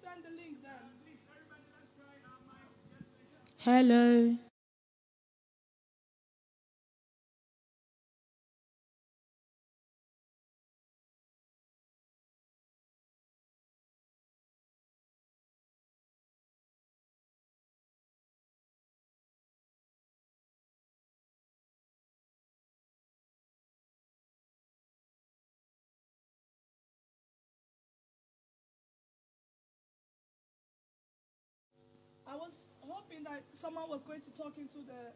send the link then. Hello. I was hoping that someone was going to talk into the...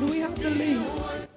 Do we have the links?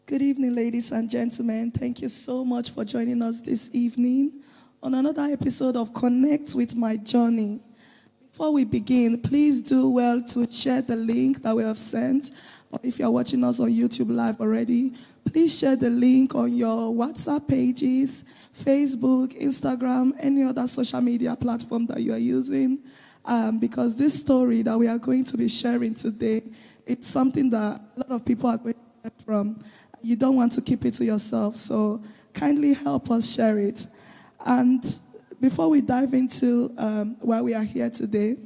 Good evening, ladies and gentlemen. Thank you so much for joining us this evening on another episode of Connect with My Journey. Before we begin, please do well to share the link that we have sent. Or if you're watching us on YouTube Live already, please share the link on your WhatsApp pages, Facebook, Instagram, any other social media platform that you are using. Because this story that we are going to be sharing today, it's something that a lot of people are going to learn from. You don't want to keep it to yourself, so kindly help us share it. And before we dive into why we are here today,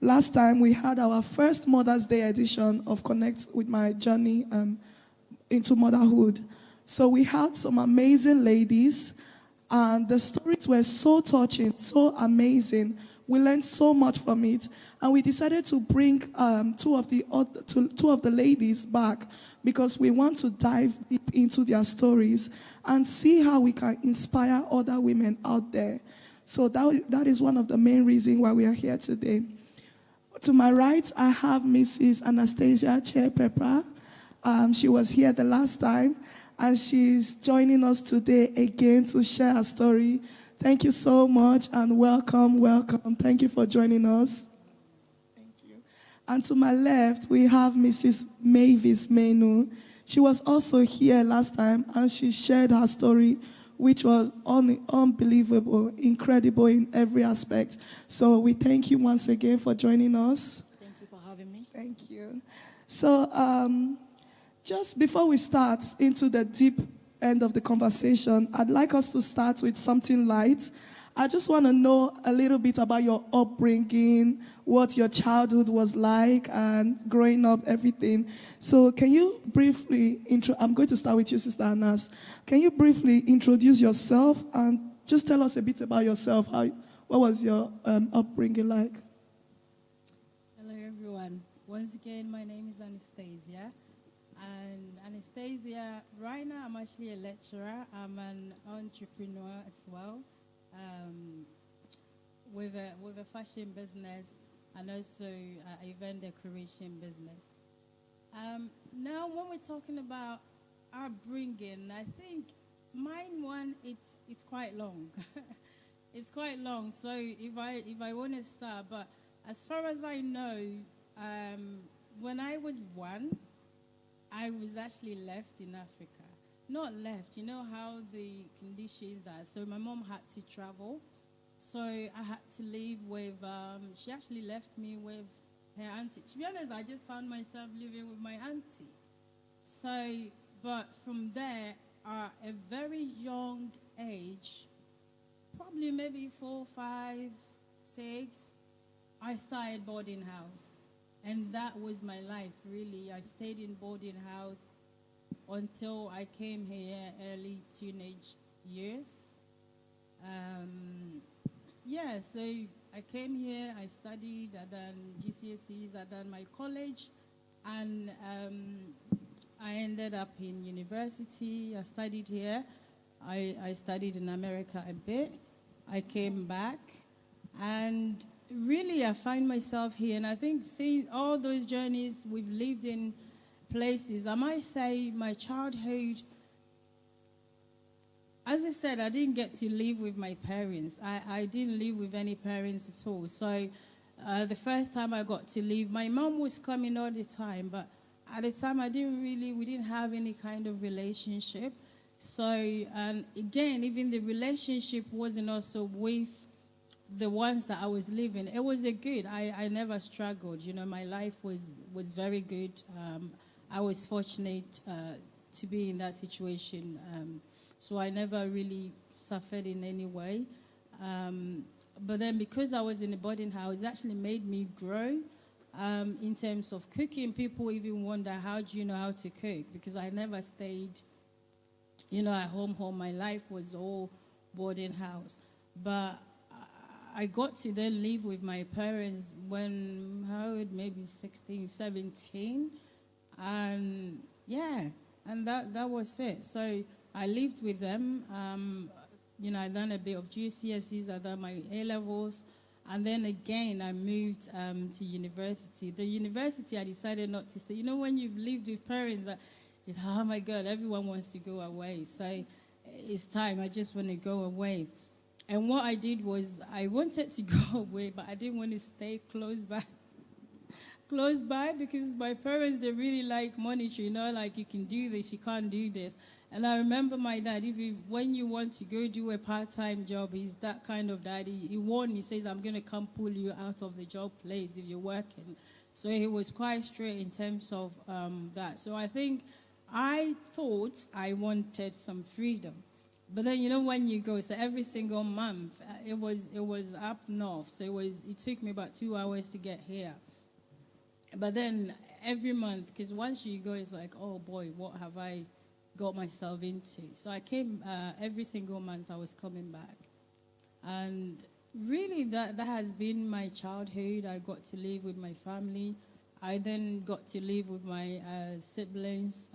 last time we had our first Mother's Day edition of Connect with My Journey into Motherhood. So we had some amazing ladies, and the stories were so touching, so amazing. We learned so much from it, and we decided to bring two of the ladies back because we want to dive deep into their stories and see how we can inspire other women out there. So that is one of the main reasons why we are here today. To my right, I have Mrs. Anastasia Chepepra. She was here the last time, and she's joining us today again to share her story. Thank you so much, and welcome. Thank you for joining us. Thank you. And to my left, we have Mrs. Mavis Menu. She was also here last time, and she shared her story, which was unbelievable, incredible in every aspect. So we thank you once again for joining us. Thank you for having me. Thank you. So just before we start into the deep end of the conversation, I'd like us to start with something light. I just want to know a little bit about your upbringing, what your childhood was like, and growing up, everything. So can you briefly I'm going to start with you, Sister Anas. Can you briefly introduce yourself and just tell us a bit about yourself? What was your upbringing like? Hello, everyone. Once again, my name is Anastasia. And Anastasia, right now I'm actually a lecturer. I'm an entrepreneur as well, with a fashion business and also event decoration business. Now, when we're talking about our bringing, I think it's quite long. It's quite long. So if I want to start, but as far as I know, when I was one, I was actually left in Africa. Not left, you know how the conditions are. So my mom had to travel. So I had to live with, she actually left me with her auntie. To be honest, I just found myself living with my auntie. So, but from there, at a very young age, probably maybe 4, 5, 6, I started boarding house. And that was my life, really. I stayed in boarding house until I came here early teenage years. So I came here, I studied, I done GCSEs, I done my college, and I ended up in university. I studied here. I studied in America a bit. I came back, and really, I find myself here, and I think seeing all those journeys we've lived in places, I might say my childhood, as I said, I didn't get to live with my parents. I didn't live with any parents at all. So the first time I got to live, my mom was coming all the time, but at the time we didn't have any kind of relationship. So, and again, even the relationship wasn't also with the ones that I was living. It was good. I never struggled. You know, my life was very good. I was fortunate to be in that situation. So I never really suffered in any way. But then because I was in a boarding house, it actually made me grow in terms of cooking. People even wonder, how do you know how to cook? Because I never stayed, at home. My life was all boarding house. But I got to then live with my parents when I was maybe 16, 17. And and that was it. So I lived with them. I done a bit of GCSEs, I done my A-levels. And then again, I moved to university. The university, I decided not to stay. When you've lived with parents, Oh my God, everyone wants to go away. So it's time. I just want to go away. And what I did was I wanted to go away, but I didn't want to stay close by because my parents, they really like monetary, like you can do this, you can't do this. And I remember my dad, when you want to go do a part-time job, he's that kind of dad. He warned me, says, I'm going to come pull you out of the job place if you're working. So he was quite straight in terms of that. So I thought I wanted some freedom. But then, when you go, so every single month, it was up north. So it took me about 2 hours to get here. But then every month, because once you go, it's like, oh boy, what have I got myself into? So I came every single month. I was coming back, and really that has been my childhood. I got to live with my family. I then got to live with my siblings.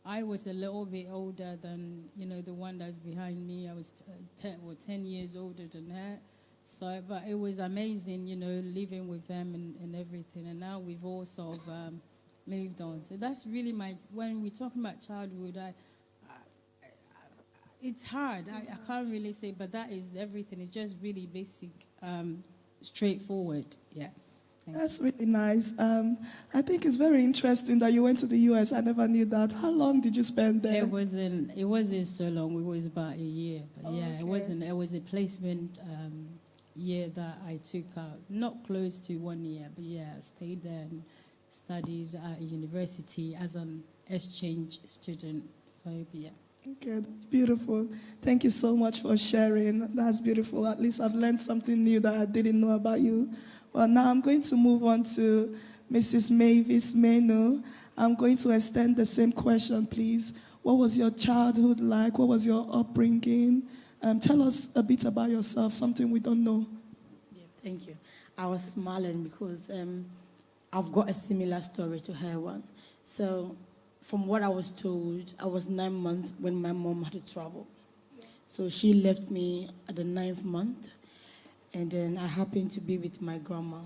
I was a little bit older than the one that's behind me. I was 10 years older than her. So, but it was amazing, living with them and everything. And now we've all sort of moved on. So that's really when we're talking about childhood, it's hard. I can't really say, but that is everything. It's just really basic, straightforward. Yeah. That's really nice. I think it's very interesting that you went to the US. I never knew that. How long did you spend there? It wasn't so long. It was about a year. But yeah, okay. It wasn't. It was a placement year that I took out. Not close to 1 year, but yeah, I stayed there and studied at a university as an exchange student. So yeah. Okay, that's beautiful. Thank you so much for sharing. That's beautiful. At least I've learned something new that I didn't know about you. Well, now I'm going to move on to Mrs. Mavis Menu. I'm going to extend the same question, please. What was your childhood like? What was your upbringing? Tell us a bit about yourself, something we don't know. Yeah, thank you. I was smiling because I've got a similar story to her one. So from what I was told, I was 9 months when my mom had to travel. So she left me at the 9th month. And then I happened to be with my grandma.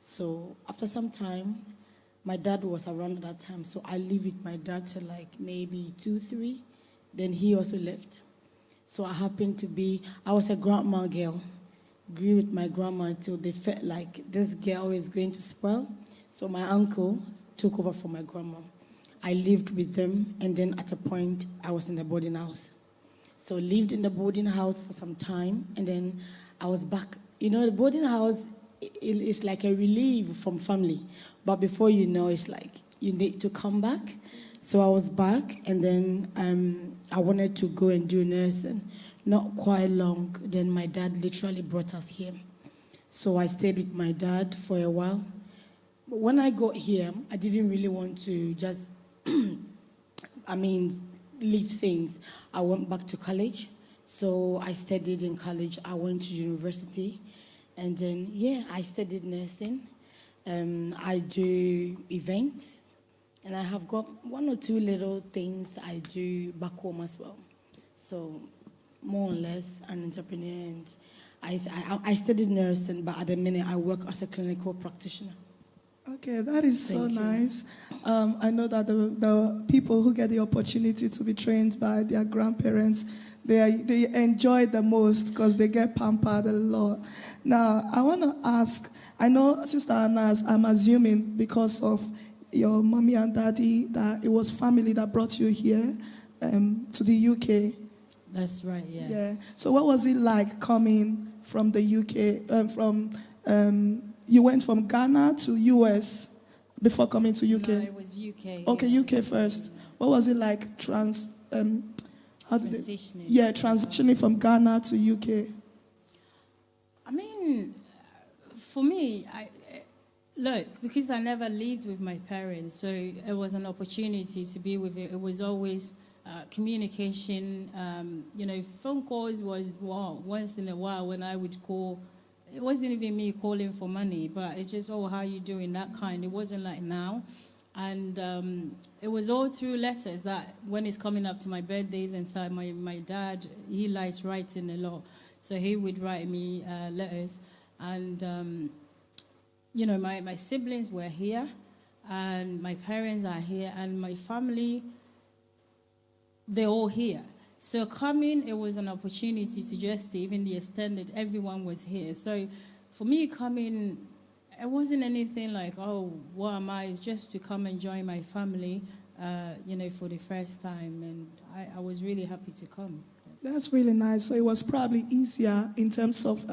So after some time, my dad was around at that time. So I lived with my dad till like maybe 2, 3. Then he also left. So I was a grandma girl. Grew with my grandma until they felt like this girl is going to spoil. So my uncle took over for my grandma. I lived with them. And then at a point, I was in the boarding house. So lived in the boarding house for some time. And then I was back. The boarding house is like a relief from family. But before you know, it's like you need to come back. So I was back, and then I wanted to go and do nursing. Not quite long, then my dad literally brought us here. So I stayed with my dad for a while. But when I got here, I didn't really want to just, leave things. I went back to college. So I studied in college. I went to university. And then, I studied nursing. I do events. And I have got 1 or 2 little things I do back home as well. So more or less an entrepreneur. And I studied nursing, but at the minute I work as a clinical practititioner. Okay, that is so nice. I know that the people who get the opportunity to be trained by their grandparents, they enjoy the most because they get pampered a lot. Now, I want to ask, I know, Sister Anna, I'm assuming because of your mommy and daddy that it was family that brought you here to the UK. That's right, yeah. Yeah. So what was it like coming from the UK, you went from Ghana to US before coming to UK? No, it was UK. Okay, yeah. UK first. What was it like transitioning from Ghana to UK? For me, because I never lived with my parents, so it was an opportunity to be with it. It was always communication. Phone calls was once in a while when I would call. It wasn't even me calling for money, but it's just, how you doing, that kind. It wasn't like now. And it was all through letters that when it's coming up to my birthdays and stuff, my dad, he likes writing a lot. So he would write me letters. And, my siblings were here. and my parents are here, and my family, they're all here. So coming, it was an opportunity to just even the extended, everyone was here. So for me coming, it wasn't anything like, oh, what am I? It's just to come and join my family, for the first time. And I was really happy to come. That's really nice. So it was probably easier in terms of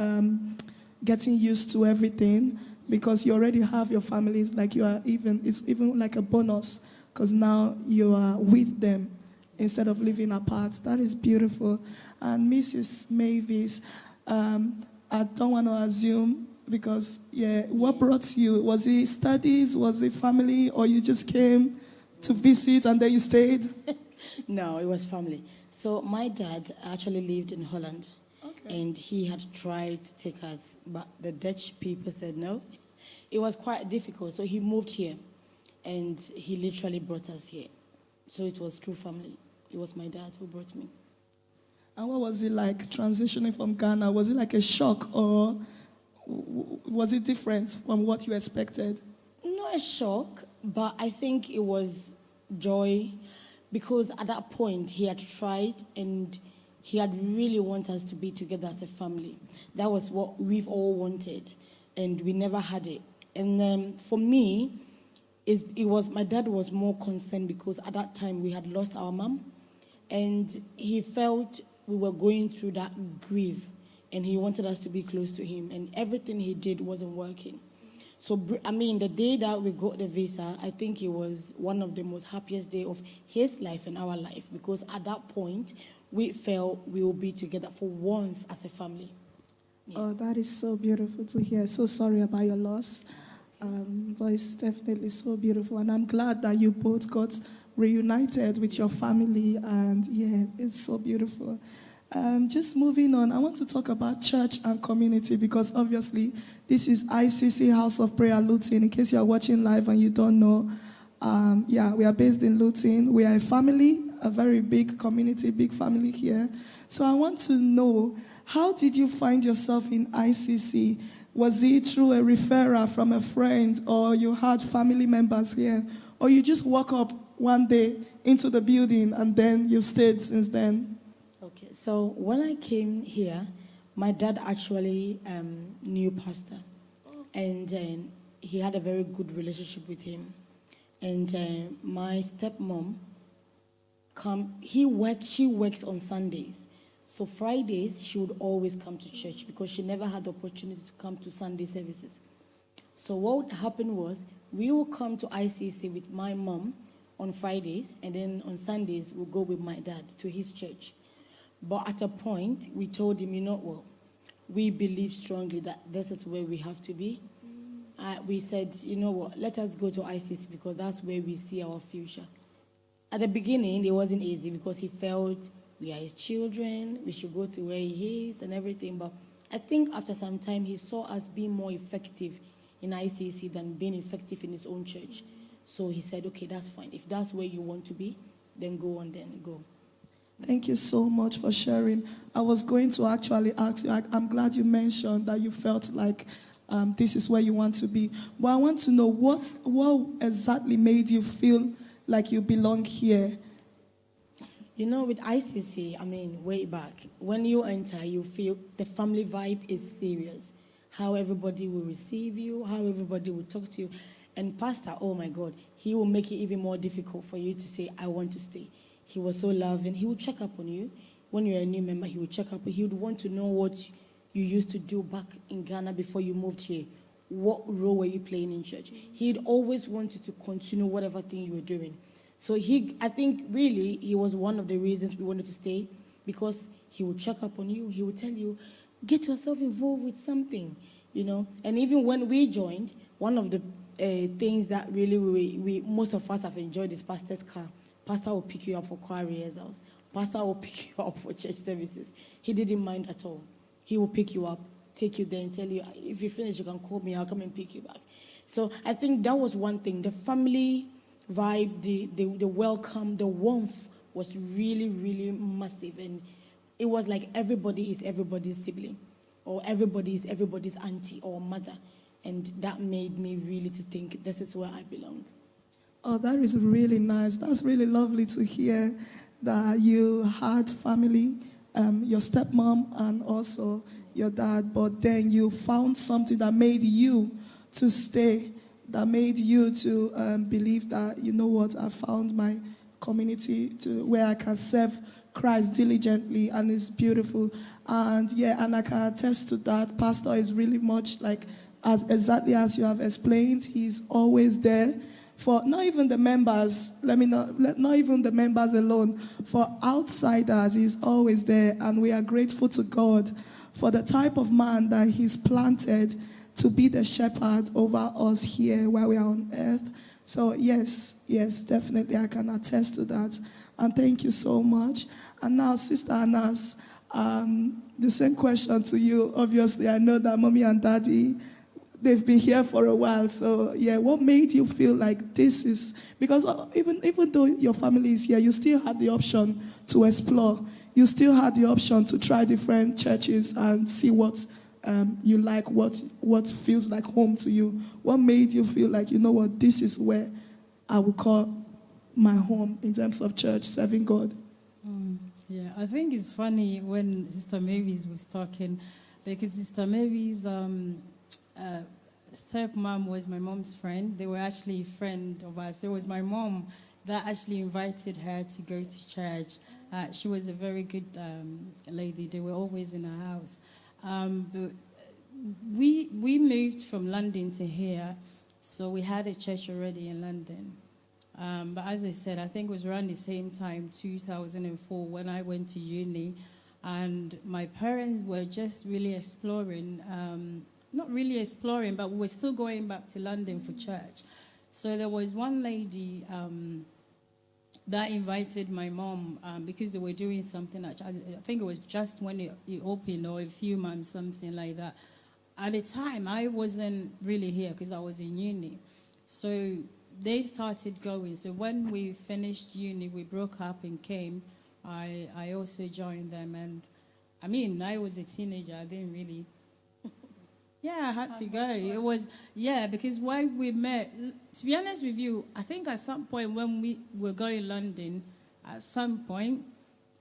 getting used to everything because you already have your families. Like it's even like a bonus because now you are with them instead of living apart. That is beautiful. And Mrs. Mavis, I don't want to assume because, what brought you? Was it studies? Was it family? Or you just came to visit and then you stayed? No, it was family. So my dad actually lived in Holland. Okay. And he had tried to take us, but the Dutch people said no. It was quite difficult. So he moved here and he literally brought us here. So it was true family. It was my dad who brought me. And what was it like transitioning from Ghana? Was it like a shock or was it different from what you expected? Not a shock, but I think it was joy because at that point he had tried and he had really wanted us to be together as a family. That was what we've all wanted and we never had it. And for me, it was my dad was more concerned because at that time we had lost our mom and he felt we were going through that grief and he wanted us to be close to him and everything he did wasn't working. So, the day that we got the visa, I think it was one of the most happiest day of his life and our life because at that point, we felt we will be together for once as a family. Yeah. Oh, that is so beautiful to hear. So sorry about your loss. But it's definitely so beautiful. And I'm glad that you both got reunited with your family. And it's so beautiful. Just moving on, I want to talk about church and community because obviously this is ICC House of Prayer Luton. In case you are watching live and you don't know, we are based in Luton. We are a family, a very big community, big family here. So I want to know, how did you find yourself in ICC? Was it through a referral from a friend or you had family members here? Or you just woke up one day into the building and then you stayed since then? Okay, so when I came here, my dad actually knew pastor. And he had a very good relationship with him. And my stepmom, she works on Sundays. So Fridays, she would always come to church because she never had the opportunity to come to Sunday services. So what would happen was, we would come to ICC with my mom on Fridays, and then on Sundays, we'll go with my dad to his church. But at a point, we told him, we believe strongly that this is where we have to be. We said, let us go to ICC because that's where we see our future. At the beginning, it wasn't easy because he felt we are his children, we should go to where he is and everything. But I think after some time, he saw us being more effective in ICC than being effective in his own church. So he said, okay, that's fine. If that's where you want to be, then go on, then go. Thank you so much for sharing. I was going to actually ask you, I'm glad you mentioned that you felt like this is where you want to be. But I want to know what exactly made you feel like you belong here? With ICC, way back, when you enter, you feel the family vibe is serious. How everybody will receive you, how everybody will talk to you. And Pastor, oh my God, he will make it even more difficult for you to say, I want to stay. He was so loving. He would check up on you. When you're a new member, he would check up. He would want to know what you used to do back in Ghana before you moved here. What role were you playing in church? He'd always wanted to continue whatever thing you were doing. So I think really he was one of the reasons we wanted to stay, because he would check up on you. He would tell you, get yourself involved with something, And even when we joined, one of the things that really we most of us have enjoyed is Pastor's car. Pastor will pick you up for choir rehearsals. Pastor will pick you up for church services. He didn't mind at all. He will pick you up, take you there and tell you, if you finish, you can call me, I'll come and pick you back. So I think that was one thing. The family vibe, the welcome, the warmth was really, really massive. And it was like everybody is everybody's sibling, or everybody is everybody's auntie or mother. And that made me really to think, this is where I belong. Oh, that is really nice. That's really lovely to hear that you had family, your stepmom and also your dad, but then you found something that made you to stay, that made you to believe that, you know what, I found my community to where I can serve Christ diligently, and it's beautiful. And yeah, and I can attest to that. Pastor is really much like as exactly as you have explained. He's always there for not even the members. Not even the members alone. For outsiders, he's always there, and we are grateful to God for the type of man that he's planted to be the shepherd over us here while we are on earth. So yes, definitely I can attest to that. And thank you so much. And now, Sister Anas, the same question to you. Obviously, I know that Mommy and Daddy, they've been here for a while. So yeah, what made you feel like this is, because even though your family is here, you still had the option to explore. You still had the option to try different churches and see what you like, what feels like home to you. What made you feel like, you know what, this is where I will call my home in terms of church, serving God? Yeah, I think it's funny when Sister Mavis was talking, because Sister Mavis' stepmom was my mom's friend. They were actually a friend of ours. It was my mom that actually invited her to go to church. She was a very good lady. They were always in her house. But we moved from London to here, so we had a church already in London. But as I said, I think it was around the same time, 2004, when I went to uni, and my parents were just really exploring, not really exploring, but we were still going back to London for church. So there was one lady that invited my mom because they were doing something. I think it was just when it opened, or a few months, something like that. At the time, I wasn't really here because I was in uni. So they started going. So when we finished uni, we broke up and came. I also joined them. And I mean, I was a teenager. I didn't really... Yeah, I had to go. It was, because when we met, to be honest with you, I think at some point when we were going to London, at some point,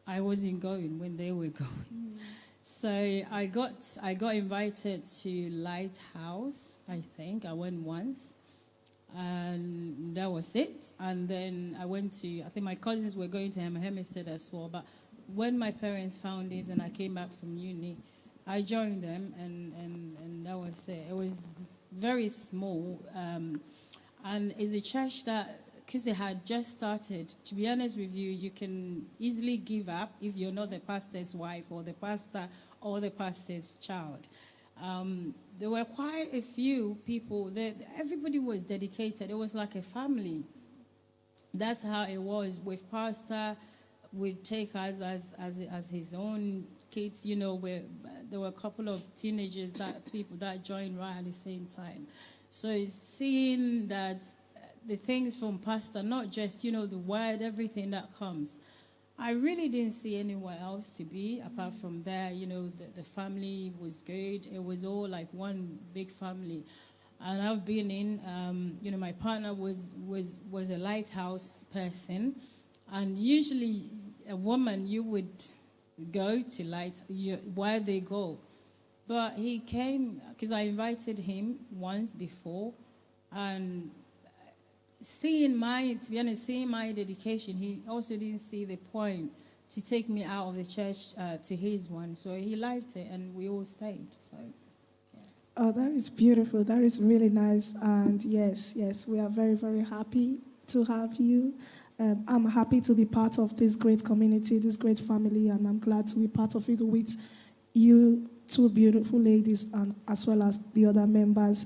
I wasn't going when they were going. So I got invited to Lighthouse, I think. I went once, and that was it. And then I went to, I think my cousins were going to Hempstead as well. But when my parents found this and I came back from uni, I joined them, and that was it. It was very small, and it's a church that, because it had just started, to be honest with you, you can easily give up if you're not the pastor's wife or the pastor or the pastor's child. There were quite a few people that everybody was dedicated. It was like a family. That's how it was. With pastor, would take us as his own kids. You know, where there were a couple of teenagers people that joined right at the same time. So seeing that the things from pastor, not just, the word, everything that comes, I really didn't see anywhere else to be apart from there. The family was good. It was all like one big family. And I've been in, my partner was a Lighthouse person. And usually a woman, you would go to where they go. But he came, because I invited him once before, and seeing my dedication, he also didn't see the point to take me out of the church to his one. So he liked it, and we all stayed. So, yeah. Oh, that is beautiful. That is really nice. And yes, we are very, very happy to have you. I'm happy to be part of this great community, this great family, and I'm glad to be part of it with you two beautiful ladies, and as well as the other members.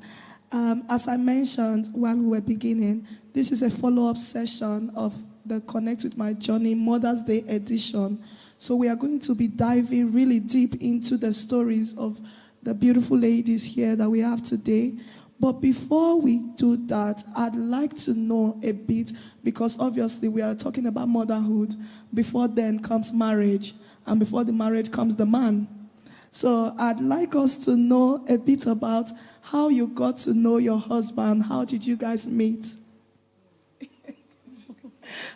As I mentioned while we were beginning, this is a follow-up session of the Connect with My Journey Mother's Day edition. So we are going to be diving really deep into the stories of the beautiful ladies here that we have today. But before we do that, I'd like to know a bit, because obviously we are talking about motherhood. Before then comes marriage, and before the marriage comes the man. So I'd like us to know a bit about how you got to know your husband. How did you guys meet?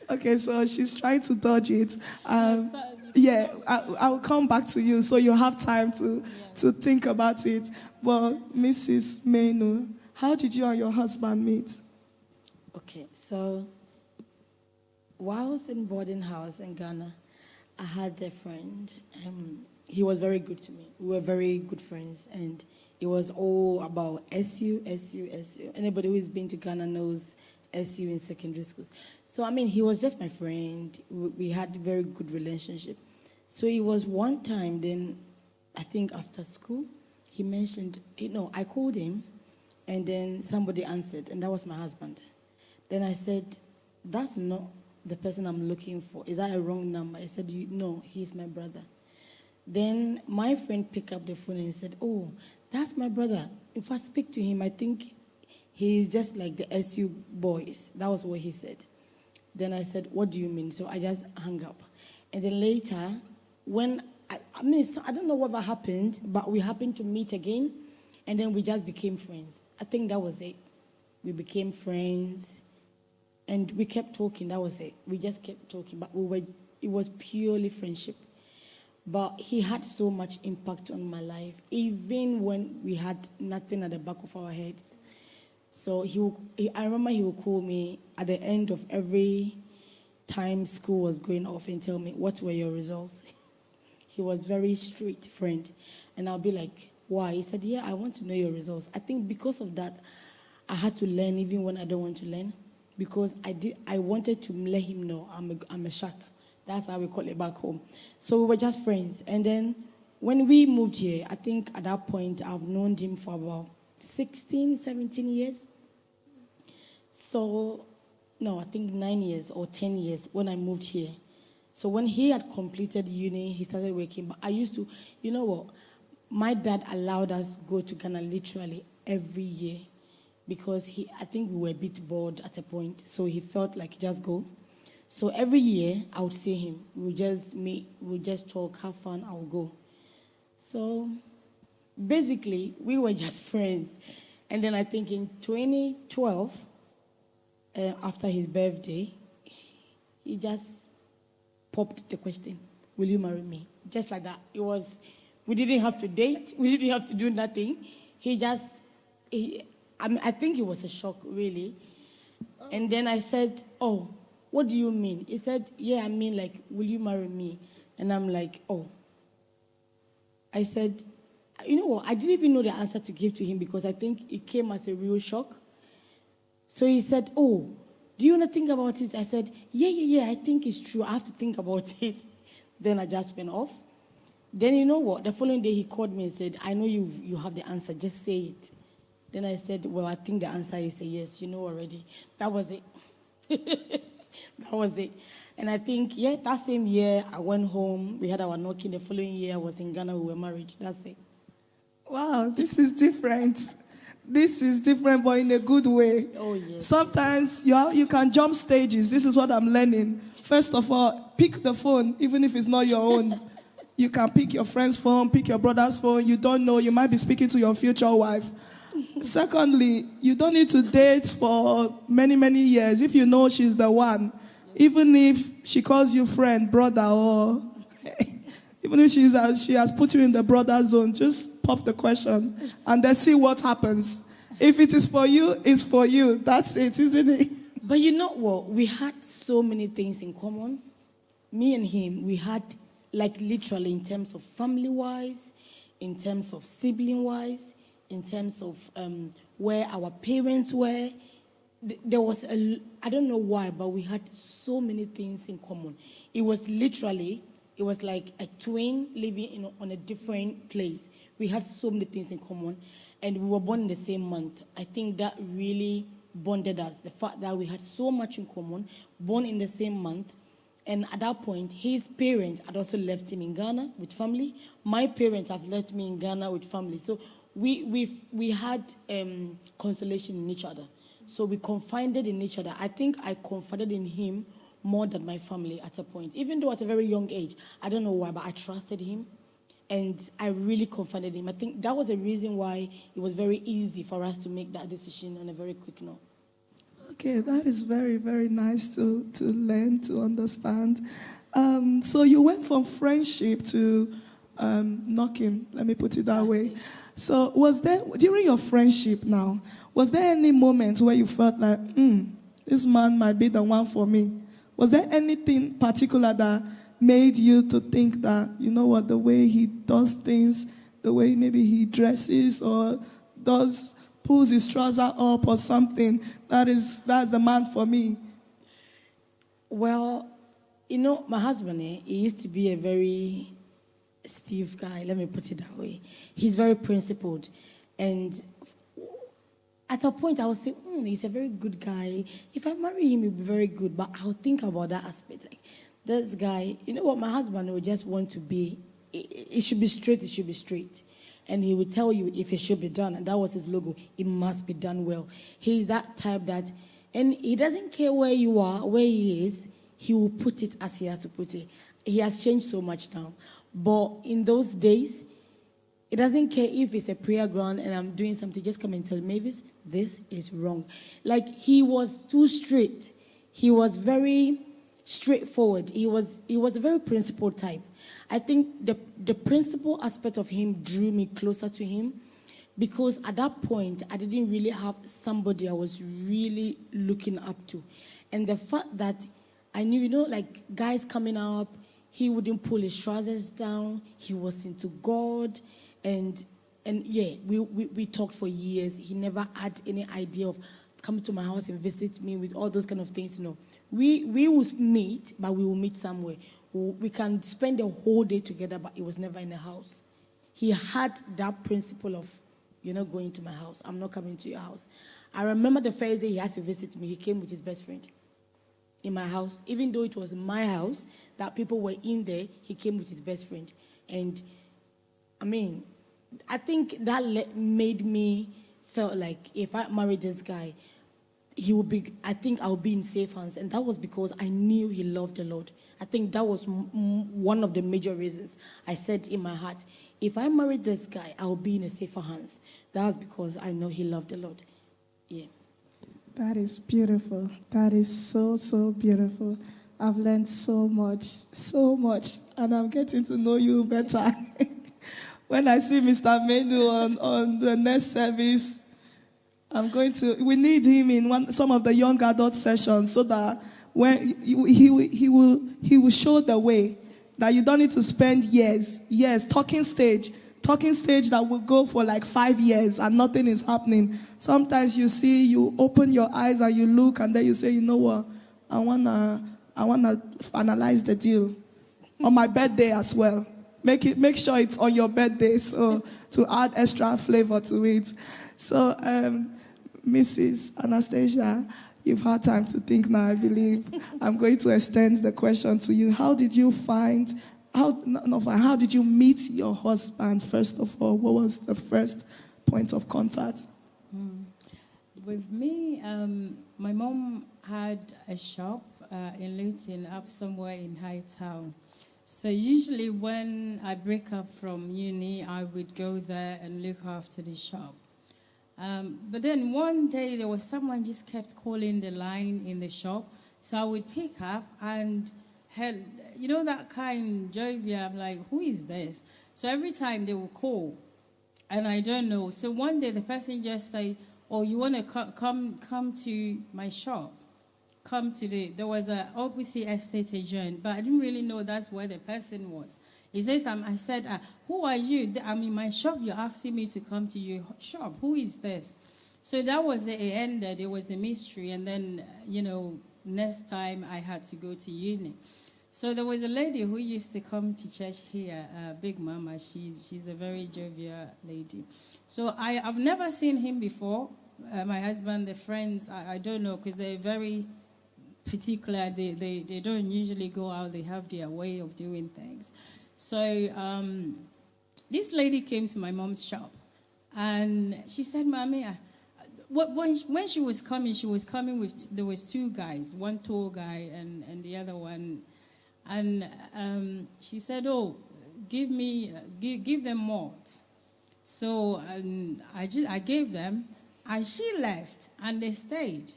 Okay, so she's trying to dodge it. Yes, Yeah, I'll come back to you so you have time to think about it. But Mrs. Menu, how did you and your husband meet? Okay, so while I was in boarding house in Ghana, I had a friend. He was very good to me. We were very good friends, and it was all about SU, SU, SU. Anybody who's been to Ghana knows SU in secondary schools. So, I mean, he was just my friend. We had a very good relationship. So it was one time, then, I think after school, he mentioned, I called him, and then somebody answered, and that was my husband. Then I said, that's not the person I'm looking for. Is that a wrong number? He said, no, he's my brother. Then my friend picked up the phone and said, oh, that's my brother. If I speak to him, I think he's just like the SU boys. That was what he said. Then I said, what do you mean? So I just hung up. And then later, when, I don't know what happened, but we happened to meet again, and then we just became friends. I think that was it. We became friends, and we kept talking. That was it. We just kept talking, but it was purely friendship. But he had so much impact on my life, even when we had nothing at the back of our heads. So I remember he would call me at the end of every time school was going off and tell me, what were your results? He was very straight friend. And I'll be like, why? He said, yeah, I want to know your results. I think because of that, I had to learn even when I don't want to learn. Because I wanted to let him know I'm a shark. That's how we call it back home. So we were just friends. And then when we moved here, I think at that point, I've known him for about 16, 17 years. So, no, I think 9 years or 10 years when I moved here. So when he had completed uni, he started working. But I used to, you know what? My dad allowed us to go to Ghana literally every year because I think we were a bit bored at a point. So he felt like just go. So every year, I would see him. We would just meet, we would just talk, have fun, I would go. So basically, we were just friends. And then I think in 2012, after his birthday, he just popped the question, will you marry me? Just like that. We didn't have to date. We didn't have to do nothing. I think it was a shock, really. And then I said, oh, what do you mean? He said, yeah, I mean, like, will you marry me? And I'm like, oh. I said, you know what? I didn't even know the answer to give to him because I think it came as a real shock. So he said, oh, do you want to think about it? I said, yeah, I think it's true. I have to think about it. Then I just went off. Then you know what? The following day he called me and said, I know you have the answer. Just say it. Then I said, well, I think the answer is a yes. You know already. That was it. That was it. And I think, that same year, I went home. We had our knocking. The following year, I was in Ghana. We were married. That's it. Wow, this is different. This is different, but in a good way. Oh, yes. Sometimes you can jump stages. This is what I'm learning. First of all, pick the phone, even if it's not your own. You can pick your friend's phone, pick your brother's phone. You don't know. You might be speaking to your future wife. Secondly, you don't need to date for many, many years if you know she's the one. Even if she calls you friend, brother, or even if she has put you in the brother zone, just pop the question and then see what happens. If it is for you, it's for you. That's it, isn't it? But you know what? We had so many things in common. Me and him, we had, like, literally in terms of family-wise, in terms of sibling-wise, in terms of where our parents were. There was I don't know why, but we had so many things in common. It was like a twin living on a different place. We had so many things in common, and we were born in the same month. I think that really bonded us, the fact that we had so much in common, born in the same month. And at that point, his parents had also left him in Ghana with family. My parents have left me in Ghana with family. So we had consolation in each other. So we confided in each other. I think I confided in him more than my family at a point. Even though at a very young age, I don't know why, but I trusted him. And I really confided in him. I think that was a reason why it was very easy for us to make that decision on a very quick note. Okay, that is very, very nice to learn, to understand. So you went from friendship to knocking, let me put it that way. So was there, during your friendship now, was there any moment where you felt like, this man might be the one for me? Was there anything particular that made you to think that, you know what, the way he does things, the way maybe he dresses or pulls his trouser up or something, that's the man for me? Well, my husband, he used to be a very stiff guy, let me put it that way. He's very principled. And at a point, I would say, he's a very good guy. If I marry him, he'll be very good. But I'll think about that aspect. Like, this guy, you know what, my husband would just want to be, it should be straight, it should be straight. And he would tell you if it should be done. And that was his logo. It must be done well. He's that type that, and he doesn't care where you are, where he is, he will put it as he has to put it. He has changed so much now. But in those days, it doesn't care if it's a prayer ground and I'm doing something, just come and tell Mavis, this is wrong. Like, he was too straight. He was very straightforward. He was a very principled type. I think the principle aspect of him drew me closer to him, because at that point, I didn't really have somebody I was really looking up to. And the fact that I knew, like guys coming up, he wouldn't pull his trousers down. He was into God. And yeah, we talked for years. He never had any idea of coming to my house and visit me with all those kind of things, We will meet, but we will meet somewhere. We can spend the whole day together, but it was never in the house. He had that principle of, you're not going to my house. I'm not coming to your house. I remember the first day he had to visit me, he came with his best friend in my house. Even though it was my house, that people were in there, he came with his best friend. And, I think that made me feel like if I married this guy, I think I'll be in safe hands. And that was because I knew he loved the Lord. I think that was one of the major reasons. I said in my heart, if I married this guy, I'll be in a safer hands. That was because I know he loved the Lord. Yeah. That is beautiful. That is so, so beautiful. I've learned so much, and I'm getting to know you better. When I see Mr. Menu on the next service, we need him in some of the young adult sessions, so that when he will show the way, that you don't need to spend years, talking stage that will go for like 5 years and nothing is happening. Sometimes you open your eyes and you look, and then you say, you know what, I wanna finalize the deal on my birthday as well. Make sure it's on your birthday, so to add extra flavor to it. So, Mrs. Anastasia, you've had time to think now, I believe. I'm going to extend the question to you. How did you meet your husband, first of all? What was the first point of contact? With me, my mom had a shop in Luton, up somewhere in High Town. So usually when I break up from uni, I would go there and look after the shop. But then one day there was someone just kept calling the line in the shop. So I would pick up and had, that kind jovial, I'm like, who is this? So every time they would call, and I don't know. So one day the person just said, oh, you want to come to my shop? There was an OPC estate agent, but I didn't really know that's where the person was. He says, I said, who are you? I'm in my shop. You're asking me to come to your shop. Who is this? So that was it ended. It was a mystery. And then, next time I had to go to uni. So there was a lady who used to come to church here, Big Mama. She's a very jovial lady. So I've never seen him before. My husband, the friends, I don't know, because they're very particular. They don't usually go out. They have their way of doing things. So this lady came to my mom's shop, and she said, Mommy, when she was coming with, there was 2 guys, one tall guy and the other one. And she said, oh, give them malt. So I gave them, and she left, and they stayed.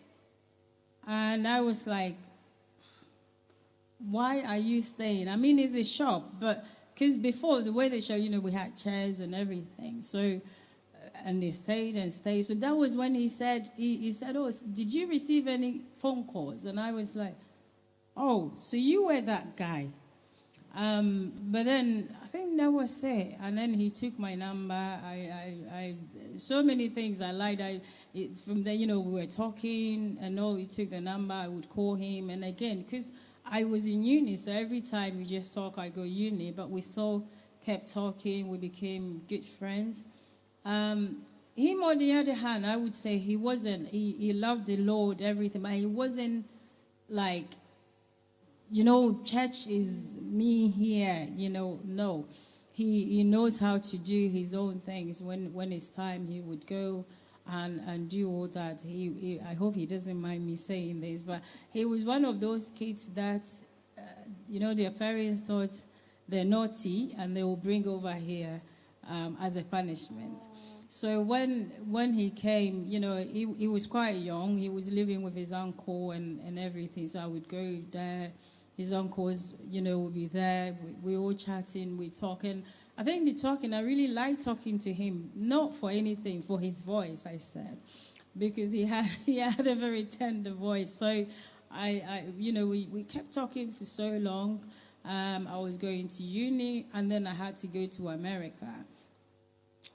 And I was like, why are you staying? I mean, it's a shop, but because before the way they show, we had chairs and everything. So, and they stayed and stayed. So that was when he said, he said, oh, did you receive any phone calls? And I was like, oh, so you were that guy. But then I think that was it. And then he took my number. I so many things I lied. From there, we were talking, and he took the number. I would call him, and again, because I was in uni, so every time we just talk, I go uni, but we still kept talking. We became good friends. Him, on the other hand, I would say he wasn't. He loved the Lord, everything, but he wasn't like, church is me here, no. He knows how to do his own things. When it's time, he would go and do all that. I hope he doesn't mind me saying this, but he was one of those kids that, their parents thought they're naughty and they will bring over here as a punishment. So when he came, he was quite young. He was living with his uncle and everything. So I would go there. His uncles, would be there. We all chatting, we talking. I think I really liked talking to him, not for anything, for his voice, I said, because he had a very tender voice. So we kept talking for so long. I was going to uni, and then I had to go to America.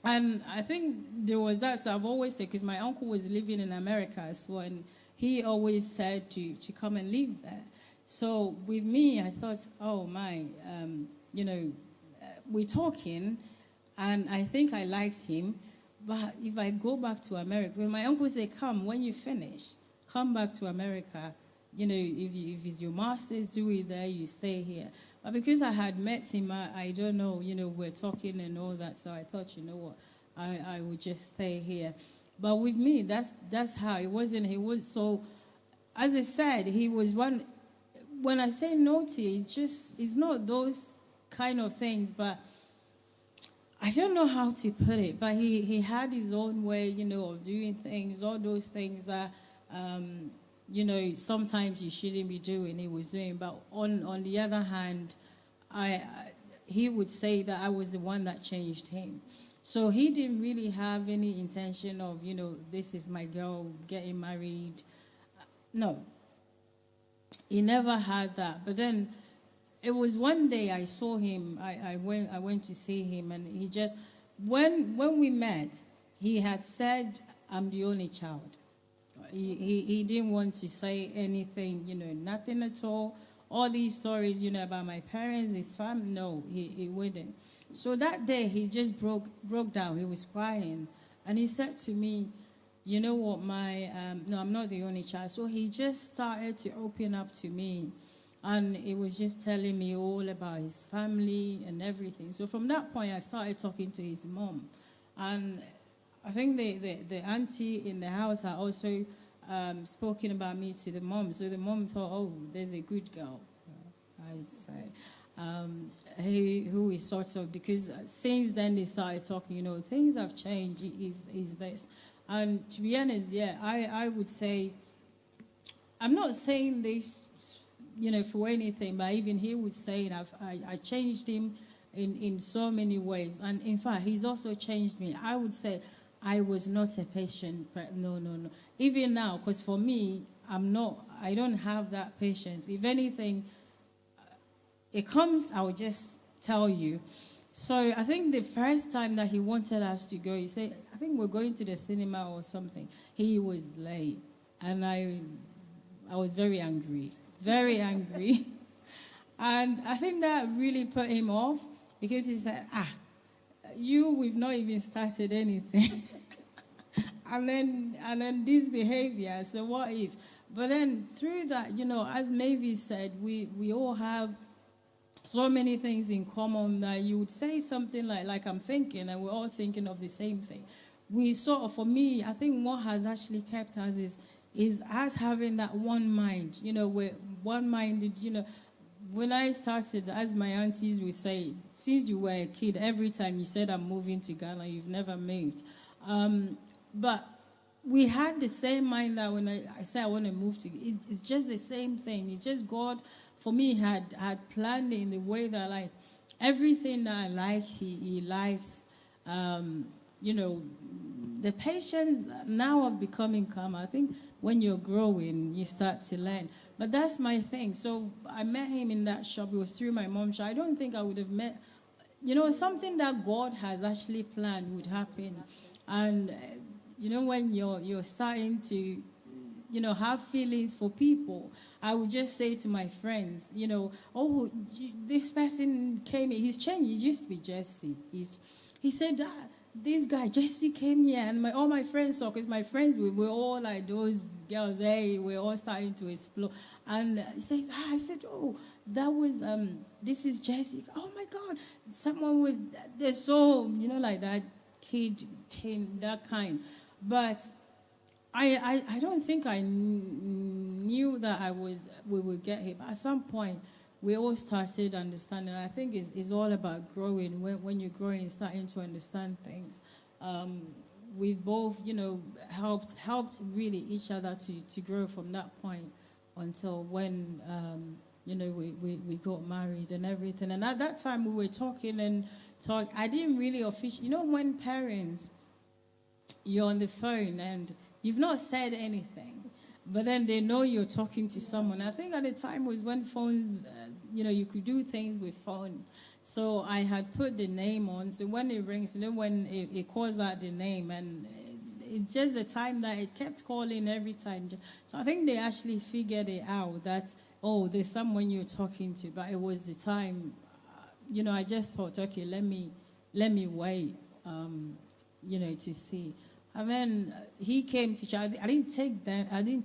And I think there was that. So I've always said, because my uncle was living in America, so and he always said to come and live there. So with me, I thought, oh my, we're talking, and I think I liked him. But if I go back to America, when my uncle said, come, when you finish, come back to America. If it's your master's, do it there, you stay here. But because I had met him, I don't know, we're talking and all that. So I thought, what, I would just stay here. But with me, that's how it wasn't. He was so, as I said, he was one. When I say naughty, it's not those kind of things, but I don't know how to put it. But he had his own way, of doing things, all those things that, sometimes you shouldn't be doing, he was doing. But on the other hand, he would say that I was the one that changed him. So he didn't really have any intention of, this is my girl, getting married. No. He never had that. But then it was one day I saw him. I went to see him, and he just, when we met, he had said, I'm the only child. He didn't want to say anything, nothing at all. All these stories, about my parents, his family, no, he wouldn't. So that day he just broke down. He was crying, and he said to me, you know what, no, I'm not the only child. So he just started to open up to me, and he was just telling me all about his family and everything. So from that point, I started talking to his mom, and I think the auntie in the house had also spoken about me to the mom. So the mom thought, oh, there's a good girl, I would say, who is sort of, because since then they started talking, things have changed, is this. And to be honest, yeah, I would say, I'm not saying this, for anything, but even he would say I changed him in so many ways. And in fact, he's also changed me. I would say I was not a patient, no. Even now, because for me, I don't have that patience. If anything, it comes, I will just tell you. So I think the first time that he wanted us to go, he said, I think we're going to the cinema or something. He was late. And I was very angry. And I think that really put him off, because he said, we've not even started anything. and then this behavior, so what if? But then through that, as Mavis said, we all have so many things in common that you would say something like I'm thinking, and we're all thinking of the same thing. We sort of, for me, I think what has actually kept us is us having that one mind, we're one-minded, When I started, as my aunties would say, since you were a kid, every time you said I'm moving to Ghana, you've never moved. But we had the same mind that when I say I want to move to, it's just the same thing. It's just God, for me, had planned it in the way that, like, everything that I like, he likes. You know, the patience now of becoming calm. I think when you're growing, you start to learn. But that's my thing. So I met him in that shop. It was through my mom's shop. I don't think I would have met, you know, something that God has actually planned would happen. And you know, when you're starting to, you know, have feelings for people, I would just say to my friends, you know, oh, this person came here. He's changed. He used to be Jesse. He said, this guy, Jesse, came here. And all my friends saw, because my friends, we were all like those girls, hey, we're all starting to explore. And he says, I said, oh, that was, this is Jesse. Oh, my God. Someone with, they're so, you know, like that kid, teen, that kind. But I don't think I knew that we would get here. But at some point, we all started understanding. I think it's all about growing. When you're growing and starting to understand things, we both, you know, helped really each other to grow from that point until when, you know, we got married and everything. And at that time, we were talking. I didn't really officially, you know, when parents, you're on the phone and you've not said anything, but then they know you're talking to someone. I think at the time was when phones, you know, you could do things with phone. So I had put the name on. So when it rings, you know, when it calls out the name, and it's just the time that it kept calling every time. So I think they actually figured it out that, oh, there's someone you're talking to. But it was the time, you know, I just thought, okay, let me wait, you know, to see. And then he came to church. I didn't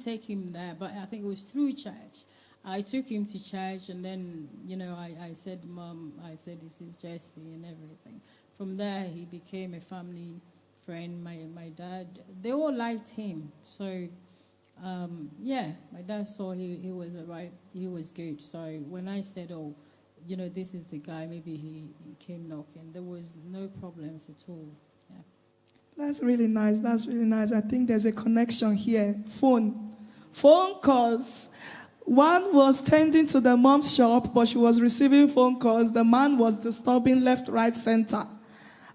take him there, but I think it was through church. I took him to church, and then, you know, I said, Mom, I said, this is Jesse and everything. From there, he became a family friend. My dad, they all liked him. So, yeah, my dad saw he was he was good. So when I said, oh, you know, this is the guy, maybe he came knocking, there was no problems at all. Yeah. That's really nice. That's really nice. I think there's a connection here. Phone calls. One was tending to the mom's shop, but she was receiving phone calls. The man was disturbing left, right, center.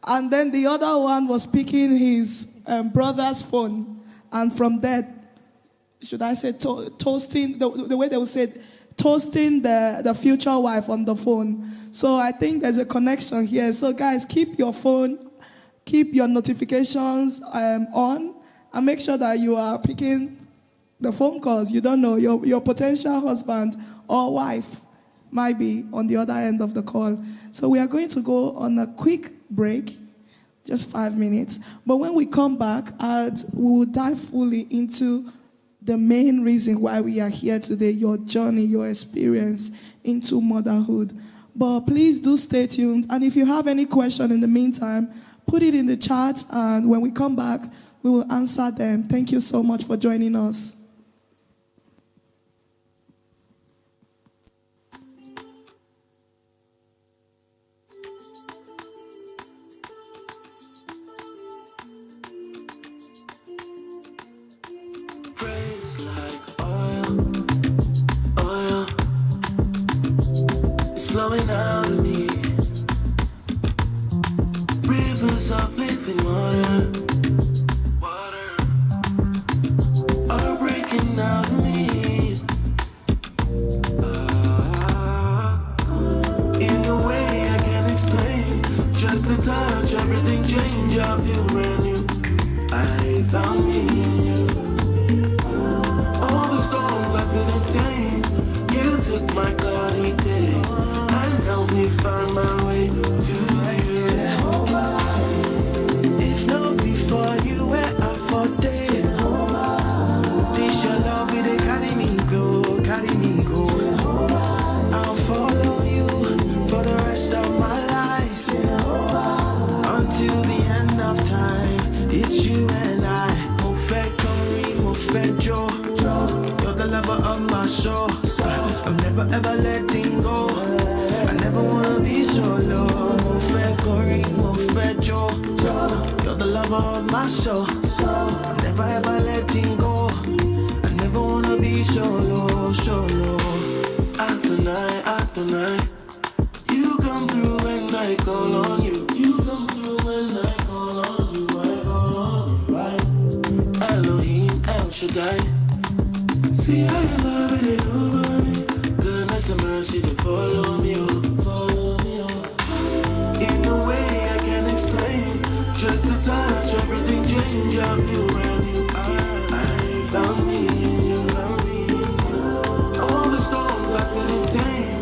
And then the other one was picking his brother's phone. And from there, should I say toasting, the way they would say it, toasting the future wife on the phone. So I think there's a connection here. So guys, keep your phone, keep your notifications on, and make sure that you are picking the phone calls. You don't know, your potential husband or wife might be on the other end of the call. So we are going to go on a quick break, just 5 minutes. But when we come back, we'll dive fully into the main reason why we are here today, your journey, your experience into motherhood. But please do stay tuned. And if you have any question in the meantime, put it in the chat, and when we come back, we will answer them. Thank you so much for joining us. Praise like oil, it's flowing out of me. Rivers of living water are breaking out of me. In a way I can't explain, just a touch, everything changed. I feel brand new. I found me in you. All the storms I couldn't tame, you took my cloudy days and helped me find my way to you. Jehovah, if not before you, where I for day. Jehovah, this your love, will they carry me go, carry me go. Jehovah, I'll follow you for the rest of my life. Jehovah, until the end of time, it's you and I. Mo fẹ́ kọrin, mo fẹ́ jó. You're the lover of my soul. I'm never ever letting go. I never wanna be solo. Mo fẹ́ kọrin, mo fẹ́ jó. You're the lover lover of my soul. I'm never ever letting go. I never wanna be solo, solo. Adonai, you come through when I call on you. You come through when I call on you. I call on you, right? Elohim, El Shaddai. See how you love it over me. Goodness and mercy to follow me, follow me, in a way I can't explain. Just a touch, everything change. I feel brand new. I found me in you, found me in you. All the storms I couldn't tame,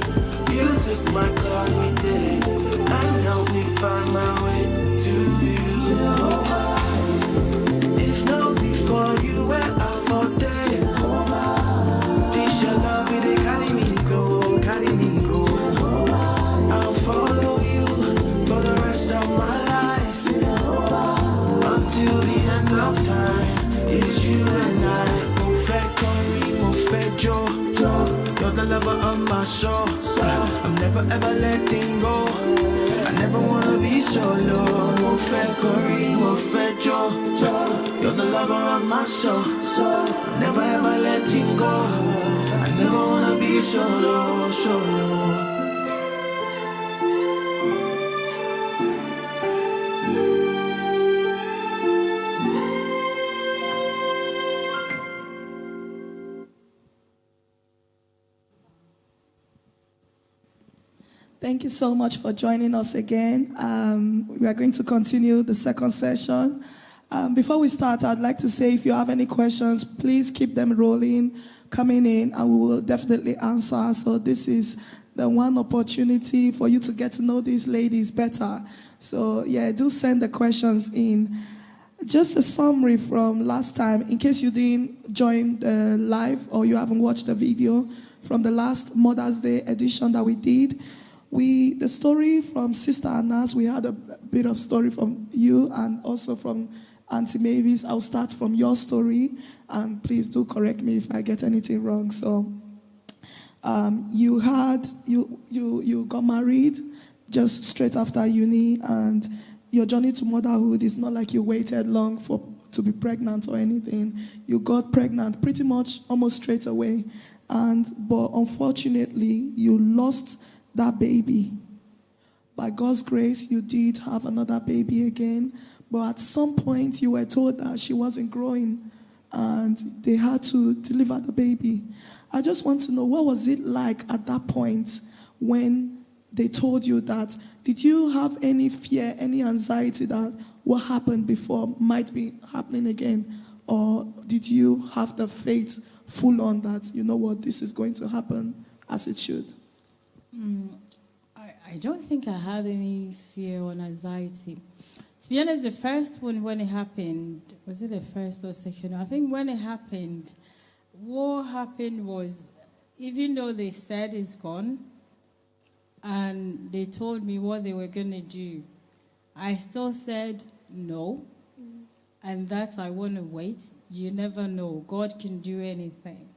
you took my cloudy days and helped me find my way to you. If not before you, where I for day. This your love, it carry me go, carry me go. I'll follow you for the rest of my life, until the end of time. It's you and I. Mo fẹ́ kọrin, mo fẹ́ jó. You're the lover of my soul. I'm never ever letting go. I never wanna be solo. Mo fẹ́ kọrin, mo fẹ́ jó. You're the lover of my soul. I'm never ever letting go. I never wanna be solo, solo. Thank you so much for joining us again. We are going to continue the second session. Before we start, I'd like to say if you have any questions, please keep them rolling, coming in, and we will definitely answer. So this is the one opportunity for you to get to know these ladies better. So yeah, do send the questions in. Just a summary from last time, in case you didn't join the live or you haven't watched the video from the last Mother's Day edition that we did. The story from Sister Anna's, we had a bit of story from you and also from Auntie Mavis. I'll start from your story, and please do correct me if I get anything wrong. So, you got married just straight after uni, and your journey to motherhood is not like you waited long to be pregnant or anything. You got pregnant pretty much almost straight away, but unfortunately, you lost that baby. By God's grace, you did have another baby again, but at some point you were told that she wasn't growing and they had to deliver the baby. I just want to know, what was it like at that point when they told you that? Did you have any fear, any anxiety that what happened before might be happening again? Or did you have the faith full on that, you know what, this is going to happen as it should? I don't think I had any fear or anxiety. To be honest, the first one when it happened, was it the first or second? I think when it happened, what happened was, even though they said it's gone, and they told me what they were going to do, I still said no, and that I want to wait. You never know. God can do anything.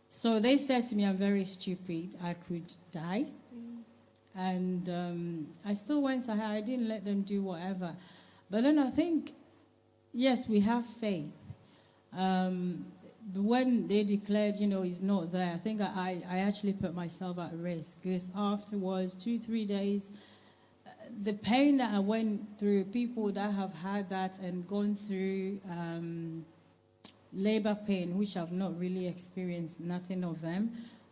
So they said to me, I'm very stupid. I could die. And I still went ahead. I didn't let them do whatever. But then I think, yes, we have faith. When they declared, it's not there, I think I actually put myself at risk. Because afterwards, 2-3 days, the pain that I went through, people that have had that and gone through labor pain, which I've not really experienced, nothing of them,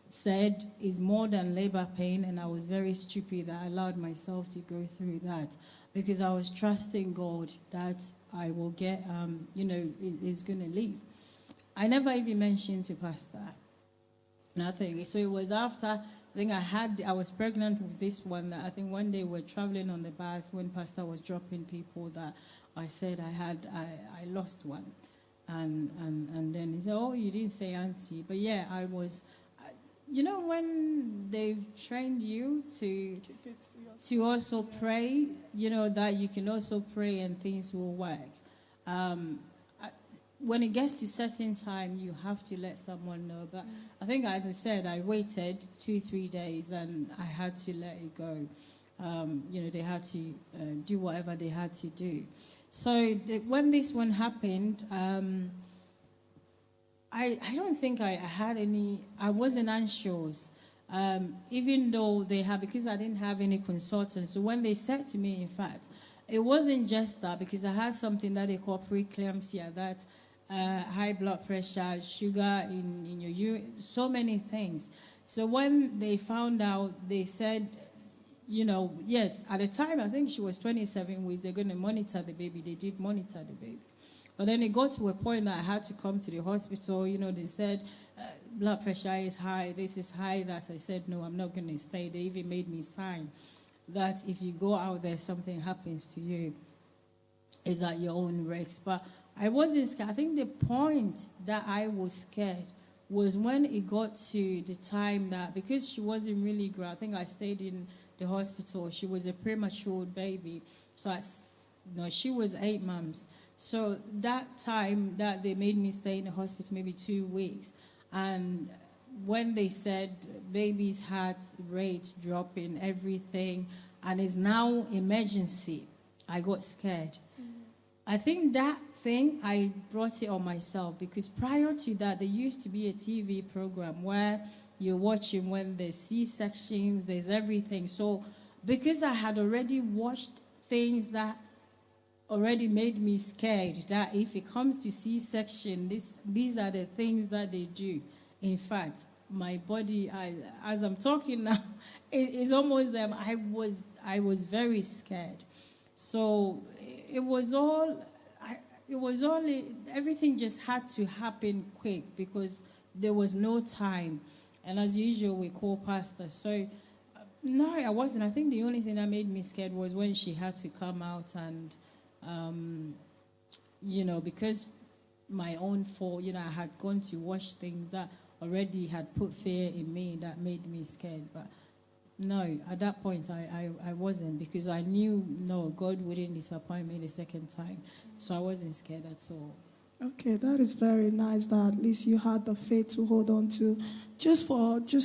said is more than labor pain, and I was very stupid that I allowed myself to go through that because I was trusting God that I will get, is going to leave. I never even mentioned to Pastor, nothing. So it was after, I think I was pregnant with this one, that I think one day we're traveling on the bus when Pastor was dropping people, that I said I lost one. And then he said, oh, you didn't say auntie. But yeah, I was, when they've trained you to also pray, that you can also pray and things will work. When it gets to certain time, you have to let someone know. But I think, as I said, I waited 2-3 days and I had to let it go. They had to do whatever they had to do. So when this one happened, I don't think I had any, I wasn't anxious. Even though they had, because I didn't have any consultants. So when they said to me, in fact, it wasn't just that, because I had something that they call preeclampsia, that high blood pressure, sugar in your urine, so many things. So when they found out, they said, yes, at the time, I think she was 27 weeks, they're going to monitor the baby. They did monitor the baby. But then it got to a point that I had to come to the hospital. They said, blood pressure is high, this is high, that. I said, no, I'm not going to stay. They even made me sign that if you go out there, something happens to you, is at your own risk. But I wasn't scared. I think the point that I was scared was when it got to the time that, because she wasn't really grown, I think I stayed in the hospital. She was a premature baby. So she was 8 months. So that time that they made me stay in the hospital, maybe 2 weeks, and when they said baby's heart rate dropping, everything, and it's now emergency, I got scared. Mm-hmm. I think that thing, I brought it on myself, because prior to that, there used to be a TV program where you're watching when there's C-sections, there's everything. So because I had already watched things that already made me scared, that if it comes to C-section, these are the things that they do. In fact, my body, as I'm talking now, it's almost them. I was very scared. So everything just had to happen quick, because there was no time. And as usual, we call pastor. So no, I wasn't. I think the only thing that made me scared was when she had to come out and, because my own fault, I had gone to watch things that already had put fear in me, that made me scared. But no, at that point, I wasn't, because I knew, no, God wouldn't disappoint me the second time. So I wasn't scared at all. Okay, that is very nice that at least you had the faith to hold on to. Just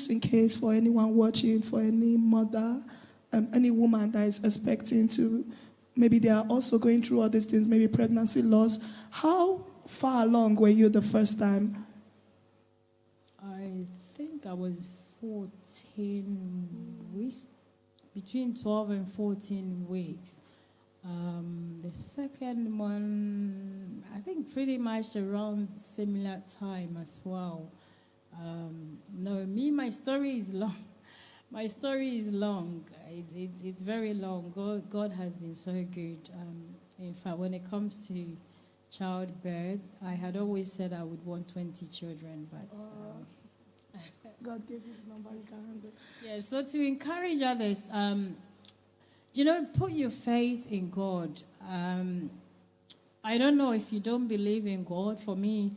in case, for anyone watching, for any mother, any woman that is expecting to, maybe they are also going through all these things, maybe pregnancy loss. How far along were you the first time? I think I was 14 weeks, between 12 and 14 weeks. The second one, I think pretty much around similar time as well. My story is long. My story is long. It's very long. God has been so good. In fact, when it comes to childbirth, I had always said I would want 20 children, but God gave you the number you can handle. Yeah, so to encourage others, put your faith in God. I don't know if you don't believe in God. For me,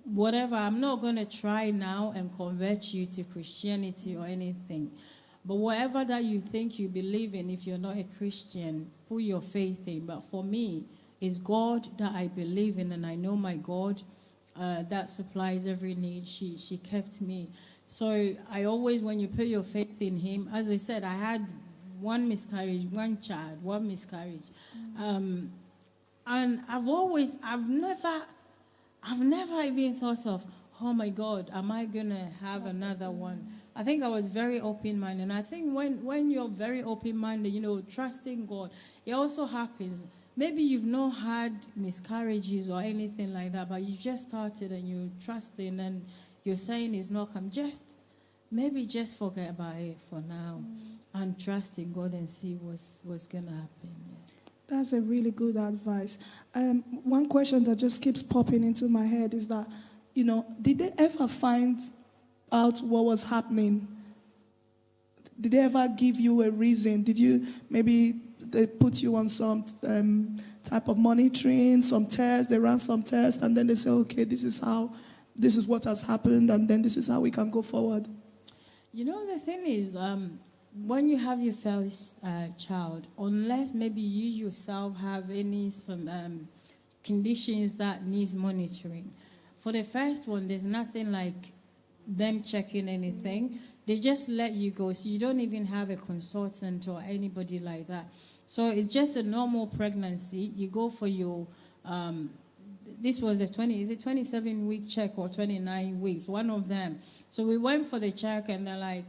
whatever, I'm not going to try now and convert you to Christianity or anything. But whatever that you think you believe in, if you're not a Christian, put your faith in. But for me, it's God that I believe in, and I know my God that supplies every need. She kept me. So I always, when you put your faith in Him, as I said, I had one miscarriage, one child, one miscarriage. And I've never even thought of, oh my God, am I going to have another one? I think I was very open-minded. And I think when you're very open-minded, trusting God, it also happens. Maybe you've not had miscarriages or anything like that, but you just started and you're trusting and you're saying it's not come. Maybe just forget about it for now and trust in God and see what's going to happen. Yeah. That's a really good advice. One question that just keeps popping into my head is that, did they ever find out what was happening? Did they ever give you a reason? Did you, maybe they put you on some type of monitoring, some tests, they ran some tests, and then they say, okay, this is what has happened, and then this is how we can go forward? The thing is, when you have your first child, unless maybe you yourself have some conditions that needs monitoring, for the first one, there's nothing like them checking anything. They just let you go, so you don't even have a consultant or anybody like that. So it's just a normal pregnancy. You go for your, this was a 27-week check or 29 weeks, one of them. So we went for the check and they're like,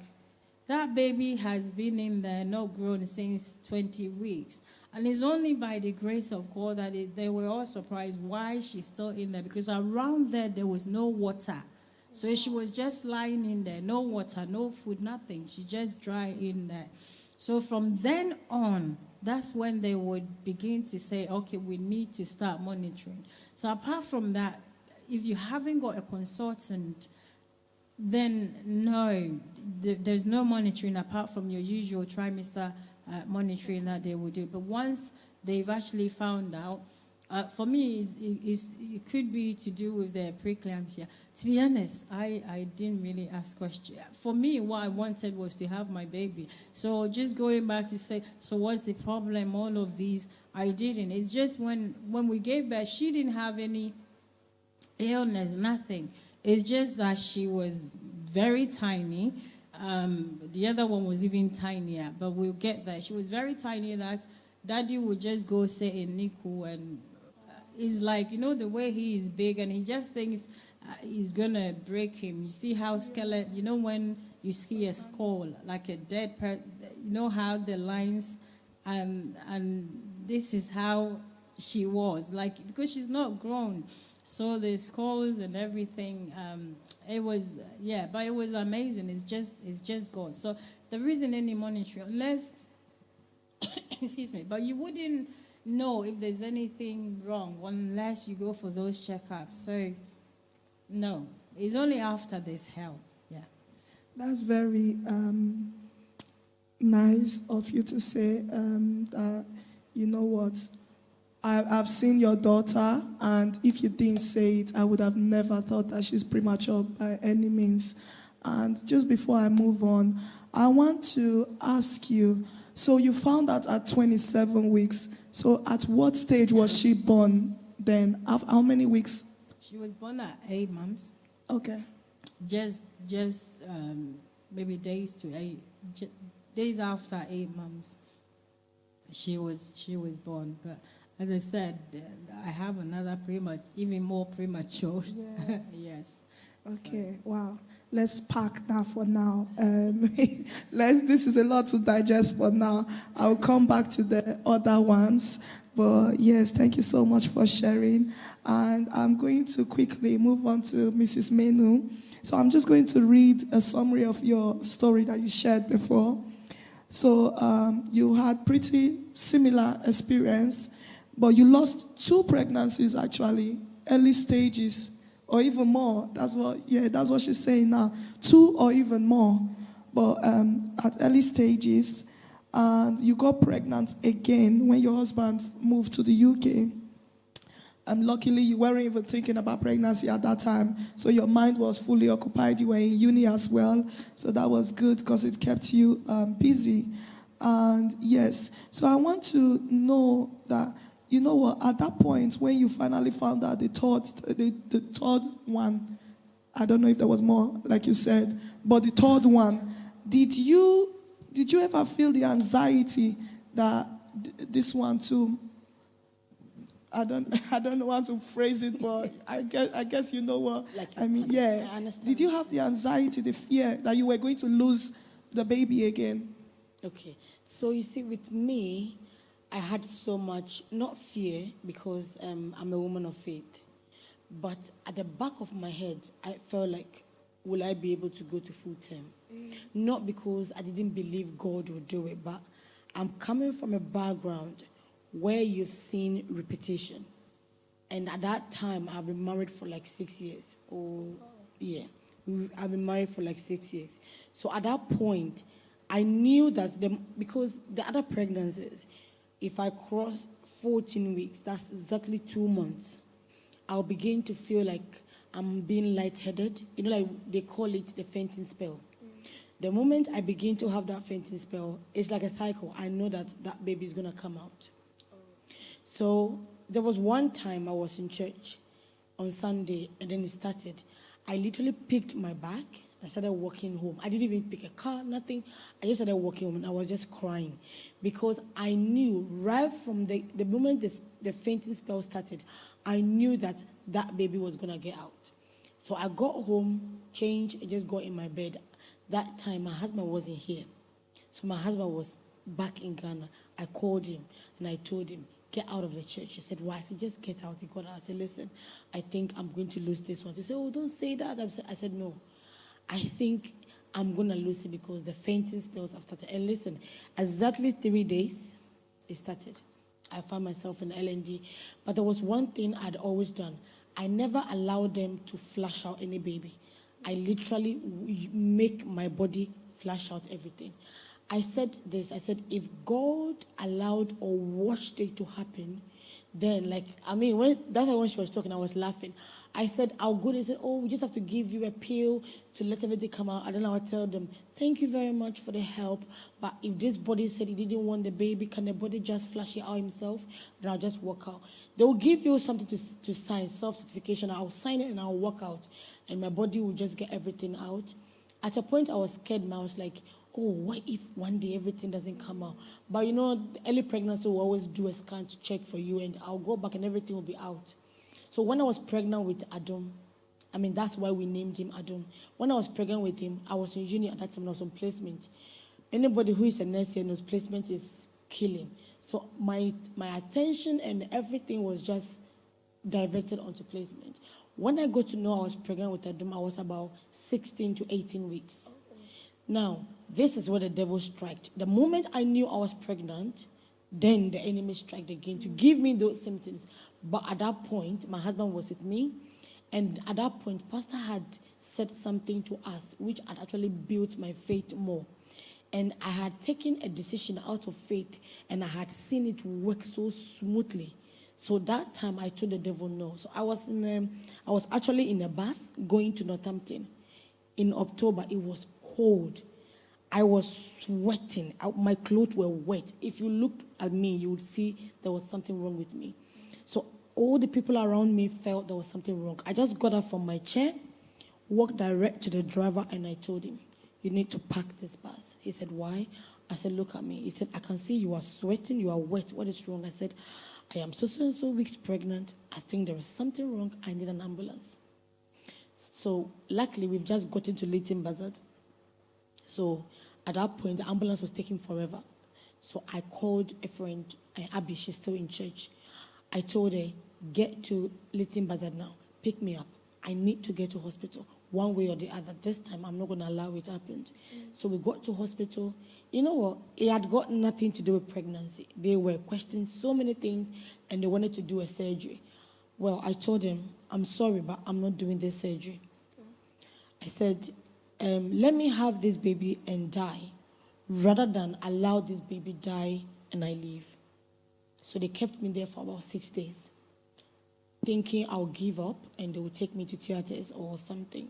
that baby has been in there, not grown since 20 weeks. And it's only by the grace of God that they were all surprised why she's still in there, because around there was no water. So she was just lying in there, no water, no food, nothing. She just dry in there. So from then on, that's when they would begin to say, okay, we need to start monitoring. So apart from that, if you haven't got a consultant, then no, there's no monitoring apart from your usual trimester monitoring that they will do. But once they've actually found out, for me, it could be to do with the preeclampsia. To be honest, I didn't really ask questions. For me, what I wanted was to have my baby. So just going back to say, so what's the problem? All of these, I didn't. It's just when we gave birth, she didn't have any illness, nothing. It's just that she was very tiny. The other one was even tinier, but we'll get there. She was very tiny that Daddy would just go sit in Niku, and it's like, the way he is big and he just thinks he's going to break him. You see how skeleton, when you see a skull, like a dead person, how the lines, and this is how she was, like, because she's not grown. So the skulls and everything, it was, but it was amazing. It's just God. So there isn't any monitoring unless, excuse me, but you wouldn't know if there's anything wrong unless you go for those checkups. So no, it's only after there's help. Yeah. That's very nice of you to say that, you know what, I've seen your daughter, and if you didn't say it, I would have never thought that she's premature by any means. And just before I move on, I want to ask you, so you found out at 27 weeks. So at what stage was she born then? How many weeks? She was born at 8 months. Okay. Just maybe days after 8 months, she was born. But as I said, I have another even more premature. Yeah. Yes. Okay. So. Wow. Let's park that for now. This is a lot to digest for now. I'll come back to the other ones. But yes, thank you so much for sharing. And I'm going to quickly move on to Mrs. Menu. So I'm just going to read a summary of your story that you shared before. So you had pretty similar experience, but you lost 2 pregnancies actually, early stages. Or even more. That's what she's saying now. 2 or even more. But at early stages, and you got pregnant again when your husband moved to the UK. Luckily, you weren't even thinking about pregnancy at that time. So your mind was fully occupied. You were in uni as well. So that was good because it kept you busy. And yes, so I want to know that, you know what, at that point when you finally found out the third one, I don't know if there was more, like you said, but the third one, did you ever feel the anxiety that this one too? I don't know how to phrase it, but I guess you know what I mean. Yeah. I understand. Did you have the anxiety, the fear that you were going to lose the baby again? Okay. So you see, with me, I had so much, not fear, because I'm a woman of faith, but at the back of my head, I felt like, will I be able to go to full term? Not because I didn't believe God would do it, but I'm coming from a background where you've seen repetition. And at that time, I've been married for like 6 years. I've been married for like 6 years. So at that point, I knew that because the other pregnancies, if I cross 14 weeks, that's exactly 2 months, I'll begin to feel like I'm being lightheaded. Like they call it the fainting spell. The moment I begin to have that fainting spell, it's like a cycle. I know that baby is going to come out. So there was one time I was in church on Sunday, and then it started. I literally picked my bag. I started walking home. I didn't even pick a car, nothing. I just started walking home, and I was just crying because I knew right from the moment the fainting spell started, I knew that baby was going to get out. So I got home, changed, and just got in my bed. That time, my husband wasn't here. So my husband was back in Ghana. I called him, and I told him, get out of the church. He said, why? I said, just get out. He got out. I said, listen, I think I'm going to lose this one. He said, oh, don't say that. I said, no. I think I'm going to lose it because the fainting spells have started. And listen, exactly 3 days, it started. I found myself in LND. But there was one thing I'd always done. I never allowed them to flush out any baby. I literally make my body flush out everything. I said this, I said, if God allowed or watched it to happen, then that's why when she was talking, I was laughing. I said, I'll go and say, oh, we just have to give you a pill to let everything come out. And then I'll tell them, thank you very much for the help. But if this body said he didn't want the baby, can the body just flush it out himself? Then I'll just walk out. They will give you something to sign, self-certification. I'll sign it and I'll walk out. And my body will just get everything out. At a point, I was scared. And I was like, oh, what if one day everything doesn't come out? But early pregnancy will always do a scan to check for you. And I'll go back and everything will be out. So when I was pregnant with Adam, that's why we named him Adam. When I was pregnant with him, I was in uni at that time, I was on placement. Anybody who is a nurse here knows placement is killing. So my attention and everything was just diverted onto placement. When I got to know I was pregnant with Adam, I was about 16 to 18 weeks. Okay. Now, this is where the devil struck. The moment I knew I was pregnant, then the enemy struck again to give me those symptoms. But at that point, my husband was with me. And at that point, Pastor had said something to us, which had actually built my faith more. And I had taken a decision out of faith, and I had seen it work so smoothly. So that time, I told the devil no. So I was actually in a bus going to Northampton. In October, it was cold. I was sweating. My clothes were wet. If you looked at me, you would see there was something wrong with me. So all the people around me felt there was something wrong. I just got up from my chair, walked direct to the driver, and I told him, you need to park this bus. He said, why? I said, look at me. He said, I can see you are sweating, you are wet. What is wrong? I said, I am so weeks pregnant. I think there is something wrong. I need an ambulance. So luckily, we've just gotten to Luton Buzzard. So at that point, the ambulance was taking forever. So I called a friend, Abby, she's still in church. I told her, get to Luton Buzzard now. Pick me up. I need to get to hospital one way or the other. This time, I'm not going to allow it to happen. So we got to hospital. You know what? It had got nothing to do with pregnancy. They were questioning so many things, and they wanted to do a surgery. Well, I told them, I'm sorry, but I'm not doing this surgery. I said, let me have this baby and die, rather than allow this baby die and I leave. So they kept me there for about 6 days, thinking I'll give up and they will take me to theaters or something.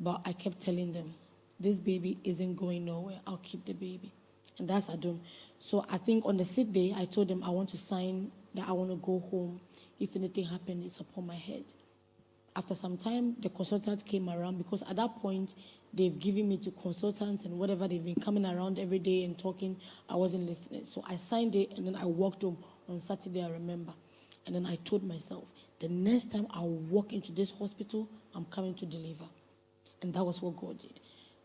But I kept telling them, this baby isn't going nowhere. I'll keep the baby. And that's Adam. So I think on the 6th day, I told them I want to sign that I want to go home. If anything happened, it's upon my head. After some time, the consultant came around because at that point, they've given me to consultants and whatever. They've been coming around every day and talking. I wasn't listening. So I signed it, and then I walked home on Saturday, I remember. And then I told myself, the next time I walk into this hospital, I'm coming to deliver. And that was what God did.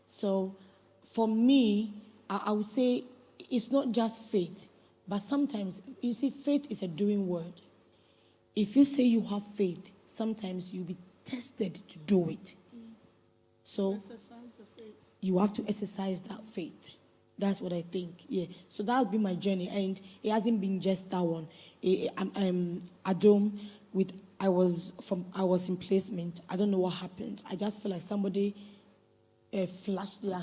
So for me, I would say it's not just faith, but sometimes, you see, faith is a doing word. If you say you have faith, sometimes you'll be tested to do it. So Exercise the faith. You have to exercise that faith. That's what I think. Yeah. So that would be my journey, and it hasn't been just that one. I'm Adam with. I was in placement. I don't know what happened. I just feel like somebody flashed their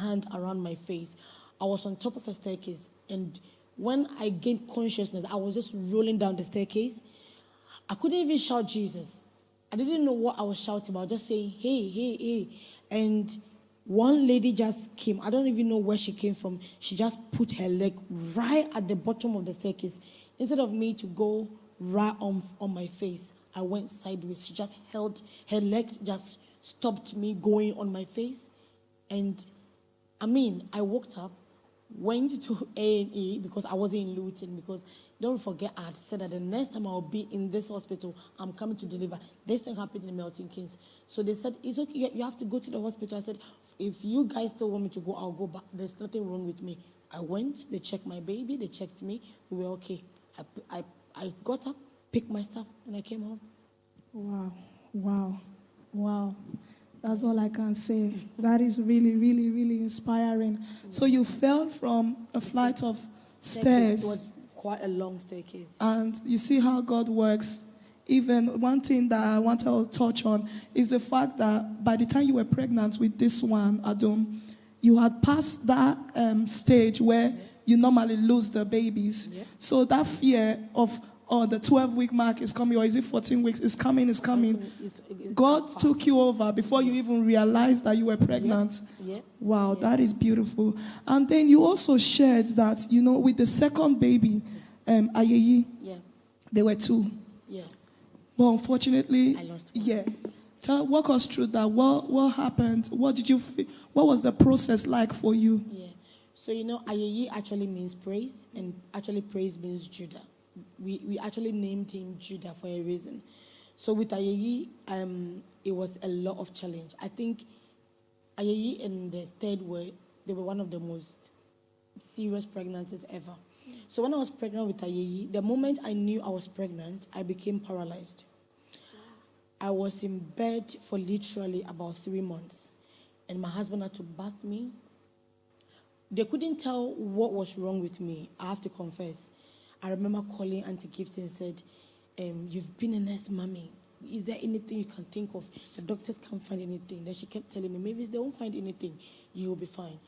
hand around my face. I was on top of a staircase, and when I gained consciousness, I was just rolling down the staircase. I couldn't even shout Jesus. I didn't know what I was shouting about, just saying, hey, hey, hey. And one lady just came. I don't even know where she came from. She just put her leg right at the bottom of the staircase. Instead of me to go right on my face, I went sideways. She just held her leg just stopped me going on my face. And I mean, I woke up, went to A&E because I wasn't in Luton, because don't forget I had said that the next time I'll be in this hospital, I'm coming to deliver. This thing happened in Milton Keynes. So they said, it's okay, you have to go to the hospital. I said, if you guys still want me to go, I'll go back. There's nothing wrong with me. I went, they checked my baby, they checked me, we were okay. I got up, picked my stuff, and I came home. Wow, wow, wow. That's all I can say. That is really, really, really inspiring. So you fell from a flight of It stairs, was quite a long staircase. and you see how God works. Even one thing that I want to touch on is the fact that by the time you were pregnant with this one, Adum, you had passed that stage where you normally lose the babies. Yeah. So that fear of, oh, the 12-week mark is coming, or is it 14 weeks? It's coming. It's God fast. took you over before you even realized that you were pregnant. Yeah. Wow, Yeah. that is beautiful. And then you also shared that, with the second baby, Ayeyi, Yeah. there were two. Yeah. But unfortunately, I lost one. yeah. Walk us through that. What happened? What did you feel? What was the process like for you? Yeah. So, Ayeyi actually means praise, and actually praise means Judah. We actually named him Judah for a reason. So with Ayeyi, it was a lot of challenge. I think Ayeyi and the third they were one of the most serious pregnancies ever. So when I was pregnant with Ayeyi, the moment I knew I was pregnant, I became paralyzed. I was in bed for literally about 3 months, and my husband had to bath me. They couldn't tell what was wrong with me, I have to confess. I remember calling Auntie Gift and said, you've been a nurse, mommy. Is there anything you can think of? The doctors can't find anything. Then she kept telling me, maybe if they won't find anything, you'll be fine.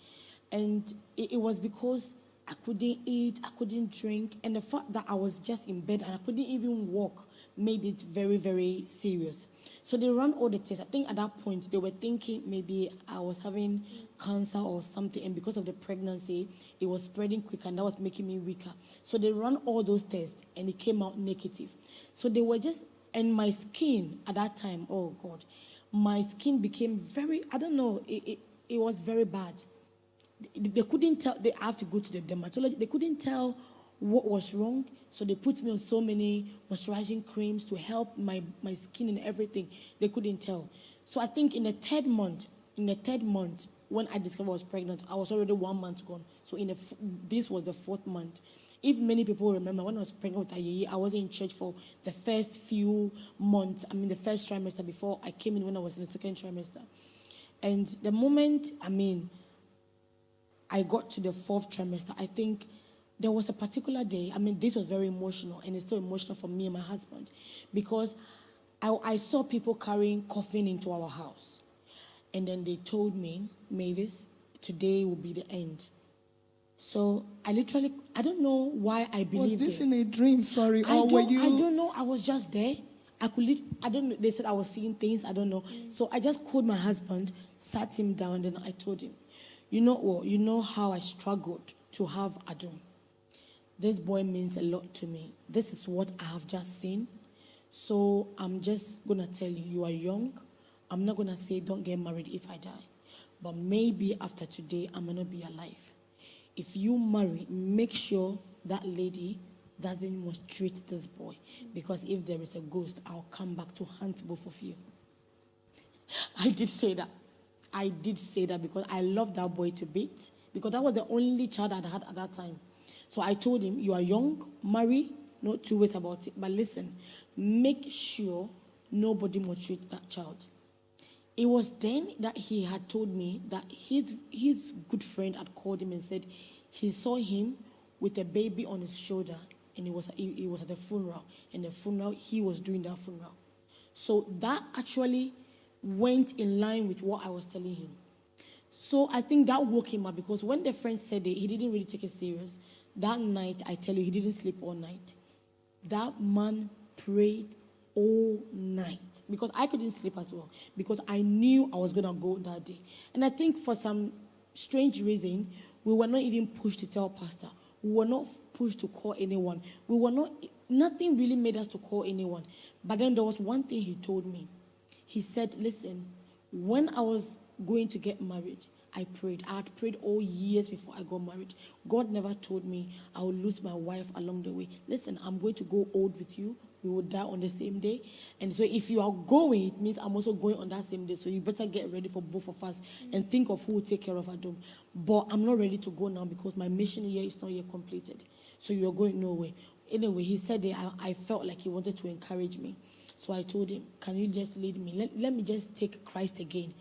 And it was because I couldn't eat, I couldn't drink, and the fact that I was just in bed and I couldn't even walk made it very, very serious. So they ran all the tests. I think at that point they were thinking maybe I was having cancer or something, and because of the pregnancy, it was spreading quicker, and that was making me weaker. So they ran all those tests, and it came out negative. So they were just, and my skin at that time, oh God, my skin became very, I don't know, it was very bad. They couldn't tell, they have to go to the dermatologist. They couldn't tell what was wrong, so they put me on so many moisturizing creams to help my skin and everything. They couldn't tell. So I think in the third month, when I discovered I was pregnant, I was already 1 month gone. So this was the 4th month. If many people remember, when I was pregnant with Ayeyi, I was in church for the first few months, the first trimester, before I came in when I was in the 2nd trimester. And the moment, I got to the 4th trimester, I think there was a particular day, this was very emotional, and it's still emotional for me and my husband, because I saw people carrying coffin into our house. And then they told me, Mavis, today will be the end. So I don't know why I believed Was this it. in a dream, sorry, or were you? I don't know, I was just there. I don't know, they said I was seeing things, I don't know. So I just called my husband, sat him down, and then I told him, you know what, you know how I struggled to have Adum. This boy means a lot to me. This is what I have just seen. So I'm just going to tell you, you are young. I'm not going to say don't get married if I die. But maybe after today, I'm going to be alive. If you marry, make sure that lady doesn't mistreat this boy. Because if there is a ghost, I'll come back to hunt both of you. I did say that. Because I loved that boy to bits. Because that was the only child I had at that time. So I told him, you are young, marry, no 2 ways about it. But listen, make sure nobody maltreats that child. It was then that he had told me that his good friend had called him and said he saw him with a baby on his shoulder, and he was at the funeral. And the funeral, he was doing that funeral. So that actually went in line with what I was telling him. So I think that woke him up, because when the friend said it, he didn't really take it serious. That night, I tell you, he didn't sleep all night. That man prayed all night, because I couldn't sleep as well, because I knew I was going to go that day. And I think for some strange reason, we were not even pushed to tell pastor. We were not pushed to call anyone. Nothing really made us to call anyone. But then there was one thing he told me. He said, listen, When I was going to get married, I prayed. I had prayed all years before I got married. God never told me I would lose my wife along the way. Listen, I'm going to go old with you. We will die on the same day. And so if you are going, it means I'm also going on that same day. So you better get ready for both of us and think of who will take care of Adom. But I'm not ready to go now because my mission here is not yet completed. So you're going nowhere. Anyway, he said that I felt like he wanted to encourage me. So I told him, can you just lead me? Let me just take Christ again.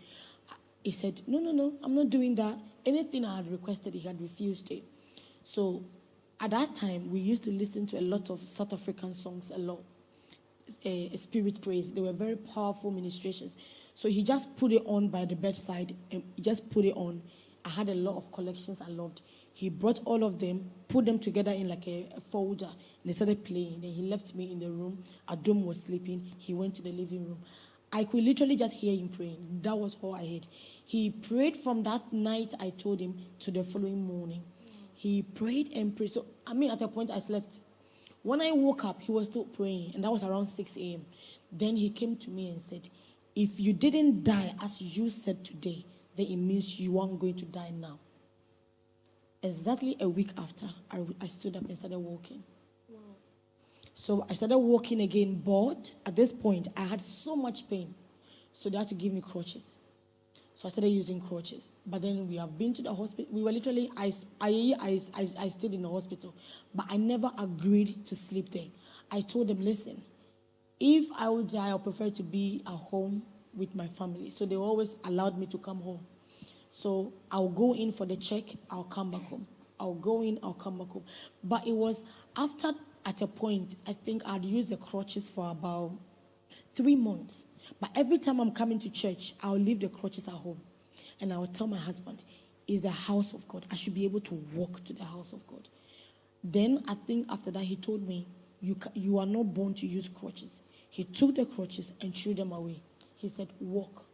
He said, no, I'm not doing that. Anything I had requested, he had refused it. So at that time, we used to listen to a lot of South African songs, a lot. Spirit praise. They were very powerful ministrations. So he just put it on by the bedside and he just put it on. I had a lot of collections I loved. He brought all of them, put them together in like a folder, and they started playing. Then he left me in the room. Adom was sleeping. He went to the living room. I could literally just hear him praying. That was all I heard. He prayed from that night, I told him, to the following morning. He prayed and prayed. So, at a point I slept. When I woke up, he was still praying, and that was around 6 a.m. Then he came to me and said, if you didn't die as you said today, then it means you aren't going to die now. Exactly a week after, I stood up and started walking. Wow. So I started walking again, but at this point, I had so much pain. So they had to give me crutches. So I started using crutches. But then we have been to the hospital. We were literally, I stayed in the hospital. But I never agreed to sleep there. I told them, listen, if I would die, I prefer to be at home with my family. So they always allowed me to come home. So I'll go in for the check, I'll come back home. I'll go in, I'll come back home. But it was after, at a point, I think I'd used the crutches for about 3 months. But every time I'm coming to church, I'll leave the crutches at home. And I will tell my husband, it's the house of God. I should be able to walk to the house of God. Then I think after that, he told me, you are not born to use crutches. He took the crutches and threw them away. He said, walk.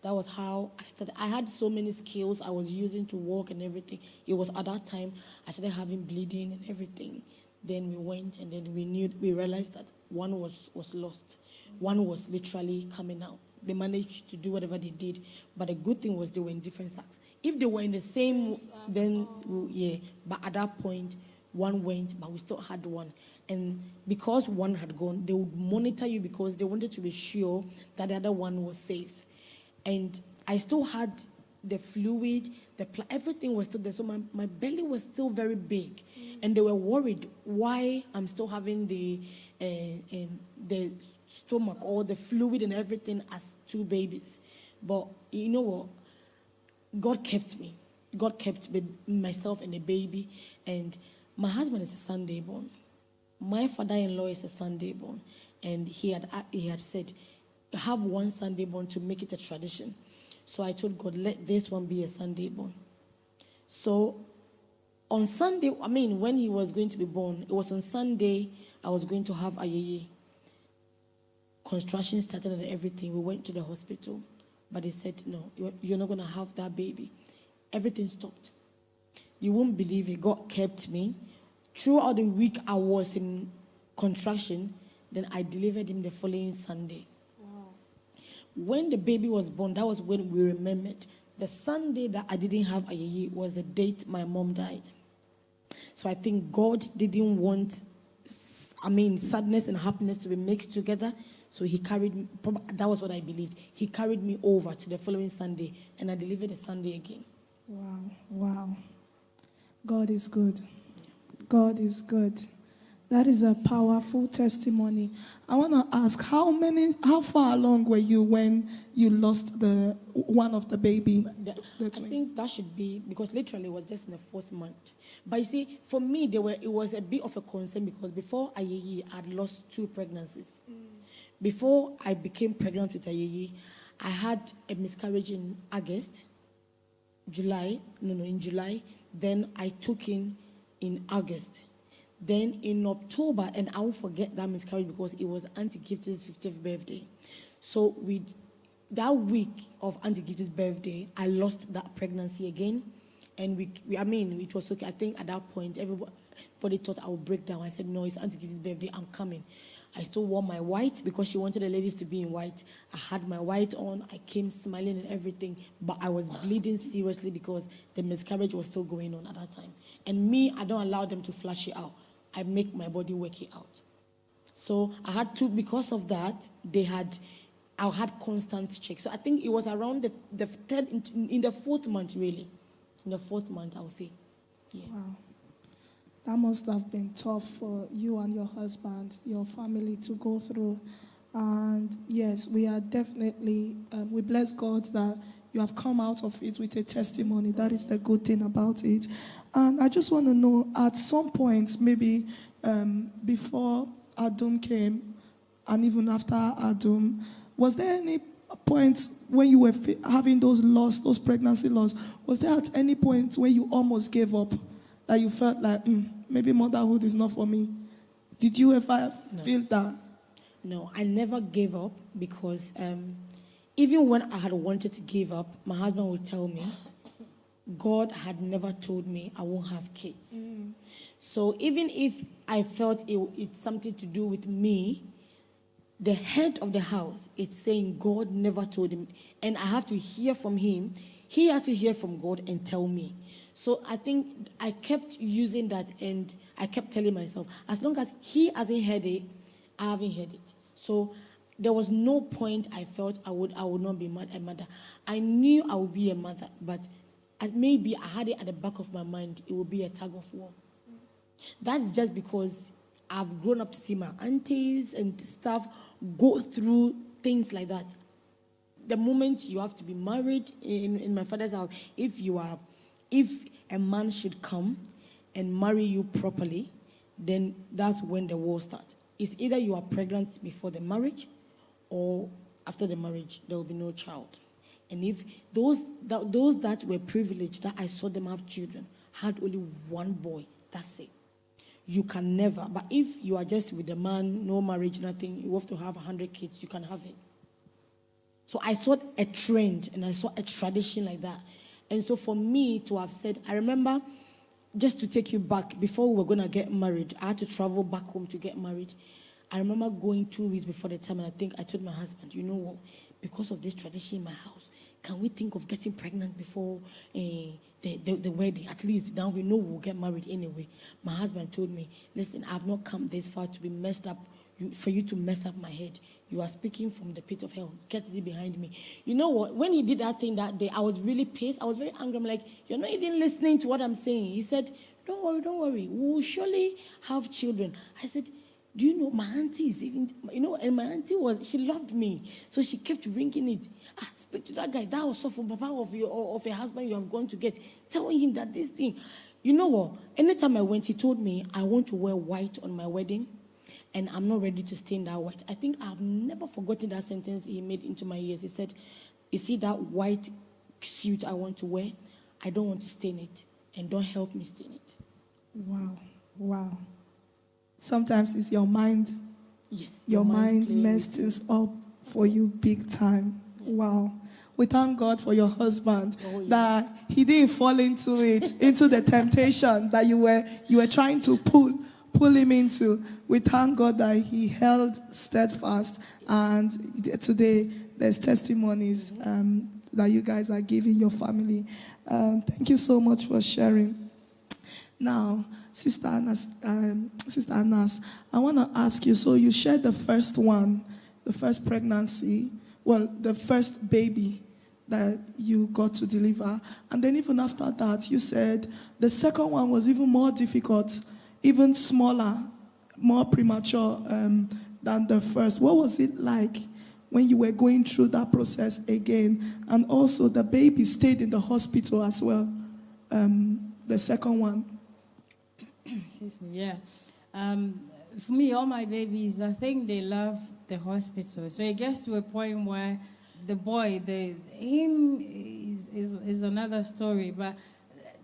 That was how I started. I had so many skills I was using to walk and everything. It was at that time I started having bleeding and everything. Then we went and then we realized that one was lost. One was literally coming out. They managed to do whatever they did. But the good thing was they were in different sacks. If they were in the same, then, yeah. But at that point, one went, but we still had one. And because one had gone, they would monitor you because they wanted to be sure that the other one was safe. And I still had the fluid, everything was still there. So my belly was still very big. And they were worried why I'm still having the stomach or the fluid and everything as 2 babies. But you know what? God kept me. God kept myself and the baby. And my husband is a Sunday born. My father-in-law is a Sunday born. And he had said, have one Sunday born to make it a tradition. So I told God, let this one be a Sunday born. So on Sunday, when he was going to be born, it was on Sunday I was going to have Ayeye. Construction started and everything. We went to the hospital. But they said, no, you're not going to have that baby. Everything stopped. You won't believe it. God kept me. Throughout the week I was in contraction. Then I delivered him the following Sunday. Wow. When the baby was born, that was when we remembered. The Sunday that I didn't have Ayeye was the date my mom died. So I think God didn't want, sadness and happiness to be mixed together. So he carried me, that was what I believed. He carried me over to the following Sunday, and I delivered the Sunday again. Wow. God is good. God is good. That is a powerful testimony. I want to ask, how far along were you when you lost one of the baby? I think that should be, because literally it was just in the 4th month. But you see, for me, it was a bit of a concern because before Ayeye, I had lost 2 pregnancies. Before I became pregnant with Ayeye, I had a miscarriage in July. Then I took in August. Then in October, and I won't forget that miscarriage because it was Auntie Gift's 50th birthday. So that week of Auntie Gift's birthday, I lost that pregnancy again. And it was okay. I think at that point, everybody thought I would break down. I said, no, it's Auntie Kitty's birthday. I'm coming. I still wore my white because she wanted the ladies to be in white. I had my white on. I came smiling and everything, but I was bleeding seriously because the miscarriage was still going on at that time. And me, I don't allow them to flash it out. I make my body work it out. So I had to, because of that, I had constant checks. So I think it was around the third, in the 4th month, really. In the 4th month, I would say. Yeah. Wow. That must have been tough for you and your husband, your family to go through. And yes, we are definitely, we bless God that you have come out of it with a testimony. That is the good thing about it. And I just want to know, at some point, maybe before Adum came, and even after Adum, was there any point when you were having those pregnancy loss, was there at any point where you almost gave up? That you felt like, maybe motherhood is not for me? Did you ever feel that? No, I never gave up because even when I had wanted to give up, my husband would tell me, God had never told me I won't have kids. So even if I felt it's something to do with me, the head of the house, it's saying God never told him. And I have to hear from him. He has to hear from God and tell me. So I think I kept using that, and I kept telling myself, as long as he hasn't heard it, I haven't heard it. So there was no point I felt I would not be a mother. I knew I would be a mother, but maybe I had it at the back of my mind, it would be a tug of war. That's just because I've grown up to see my aunties and stuff go through things like that. The moment you have to be married in my father's house, if a man should come and marry you properly, then that's when the war starts. It's either you are pregnant before the marriage, or after the marriage, there will be no child. And if those that were privileged, that I saw them have children, had only one boy, that's it. You can never. But if you are just with a man, no marriage, nothing, you have to have 100 kids, you can have it. So I saw a trend and I saw a tradition like that. And so for me to have said, I remember, just to take you back, before we were going to get married, I had to travel back home to get married. I remember going 2 weeks before the time, and I think I told my husband, you know what, because of this tradition in my house, can we think of getting pregnant before the wedding? At least now we know we'll get married anyway. My husband told me, listen, I've not come this far to be messed up, for you to mess up my head. You are speaking from the pit of hell. Get thee behind me. You know what? When he did that thing that day, I was really pissed. I was very angry. I'm like, you're not even listening to what I'm saying. He said, don't worry. We'll surely have children. I said, do you know, my auntie is even, and my auntie she loved me. So she kept ringing it. Speak to that guy. That was so from papa of a husband you have gone to get. Telling him that this thing. You know what? Anytime I went, he told me, I want to wear white on my wedding. And I'm not ready to stain that white. I think I've never forgotten that sentence he made into my ears. He said, you see that white suit I want to wear? I don't want to stain it. And don't help me stain it. Wow. Sometimes it's your mind. Yes. Your mind messed things up for you big time. Yeah. Wow. We thank God for your husband, that he didn't fall into it, into the temptation that you were trying to pull him into. We thank God that he held steadfast, and today there's testimonies that you guys are giving your family. Thank you so much for sharing. Now, Sister Anas, I want to ask you, so you shared the first pregnancy, the first baby that you got to deliver, and then even after that, you said the second one was even more difficult, even smaller, more premature than the first. What was it like when you were going through that process again? And also the baby stayed in the hospital as well, the second one. Excuse me, yeah. For me, all my babies, I think they love the hospital. So it gets to a point where the boy, him is another story, but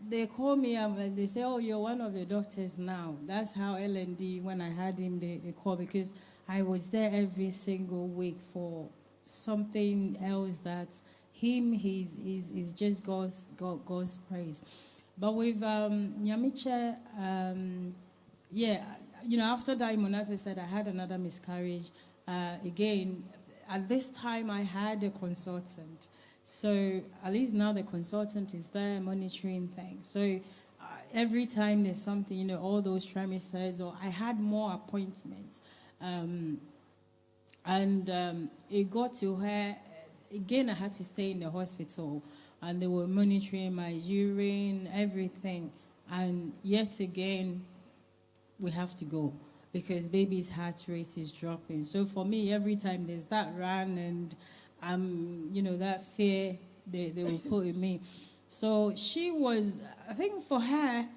they call me up and they say, oh, you're one of the doctors now. That's how L&D, when I had him, they call, because I was there every single week for something else that he's just God's praise. But with Nyamiche, yeah, after Diamond, as I said, I had another miscarriage. Again, at this time, I had a consultant. So at least now the consultant is there monitoring things. So every time there's something, all those trimesters, or I had more appointments. It got to her, again, I had to stay in the hospital, and they were monitoring my urine, everything. And yet again, we have to go because baby's heart rate is dropping. So for me, every time there's that run and that fear they will put in me. So she was, I think for her,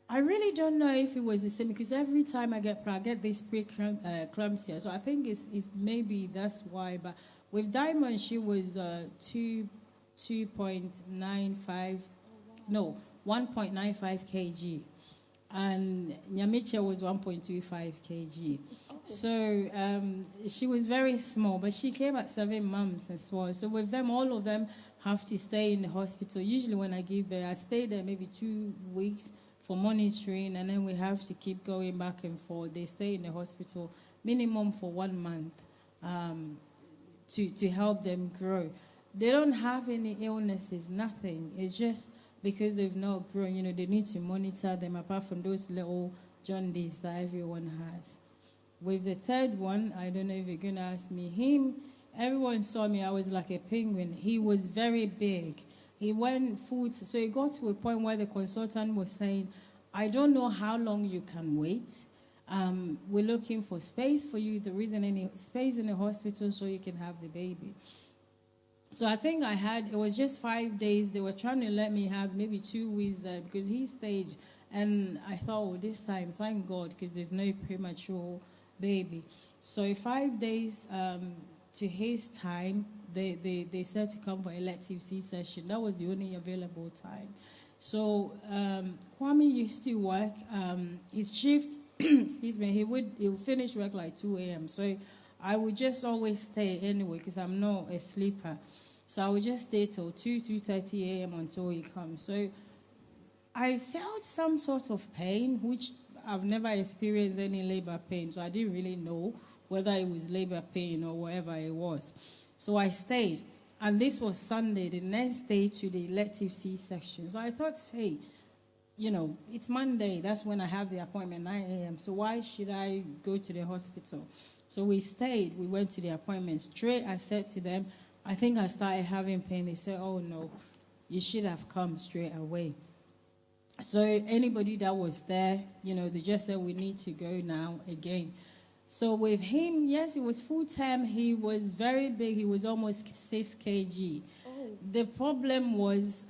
I really don't know if it was the same because every time I get pregnant, I get this preeclampsia. So I think it's maybe that's why. But with Diamond, she was 1.95 kg. And Nyamiche was 1.25 kg. So she was very small, but she came at 7 months as well. So with them, all of them have to stay in the hospital. Usually when I give birth, I stay there maybe 2 weeks for monitoring, and then we have to keep going back and forth. They stay in the hospital minimum for 1 month to help them grow. They don't have any illnesses, nothing. It's just because they've not grown, they need to monitor them apart from those little jaundice that everyone has. With the third one, I don't know if you're going to ask me, everyone saw me, I was like a penguin. He was very big. He went food, so it got to a point where the consultant was saying, I don't know how long you can wait. We're looking for space for you. There isn't any space in the hospital so you can have the baby. So I think it was just 5 days. They were trying to let me have maybe 2 weeks because he stayed. And I thought, this time, thank God, because there's no premature baby. So 5 days to his time, they said to come for elective C-section. That was the only available time. So Kwame used to work. His shift, excuse me, he would finish work like 2 a.m. So I would just always stay anyway because I'm not a sleeper. So I would just stay till 2:30 a.m. until he comes. So I felt some sort of pain, which I've never experienced any labor pain. So I didn't really know whether it was labor pain or whatever it was. So I stayed. And this was Sunday, the next day to the elective C-section. So I thought, hey, it's Monday. That's when I have the appointment, 9 a.m. So why should I go to the hospital? So we stayed. We went to the appointment. Straight, I said to them, I think I started having pain. They said, oh, no, you should have come straight away. So anybody that was there, they just said, we need to go now again. So with him, yes, it was full time. He was very big. He was almost 6 kg. Oh. The problem was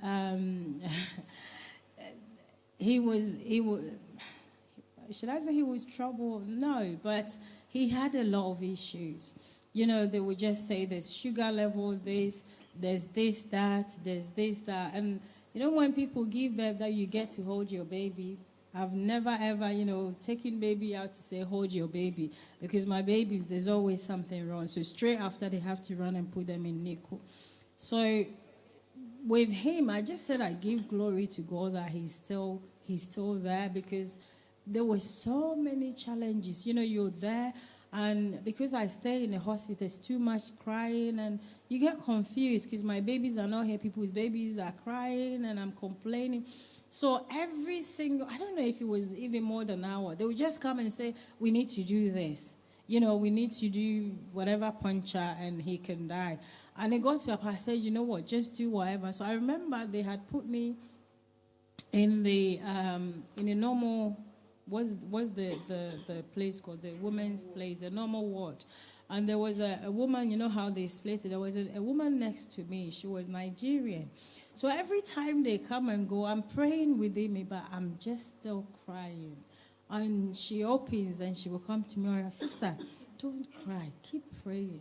he was, should I say he was trouble? No, but he had a lot of issues. They would just say there's sugar level, there's this, that, there's this, that. And, when people give birth that you get to hold your baby, I've never, ever, taken baby out to say, hold your baby. Because my babies, there's always something wrong. So straight after, they have to run and put them in NICU. So with him, I just said I give glory to God that he's still there because there were so many challenges. You're there. And because I stay in the hospital, there's too much crying, and you get confused because my babies are not here. People's babies are crying, and I'm complaining. So every single, I don't know if it was even more than an hour, they would just come and say, we need to do this. We need to do whatever puncture, and he can die. And it got to a point, I said, what, just do whatever. So I remember they had put me in a normal, what's the place called, the women's place, the normal ward. And there was a woman, how they split it. There was a woman next to me. She was Nigerian. So every time they come and go, I'm praying within but I'm just still crying. And she opens and she will come to me and say, sister, don't cry. Keep praying.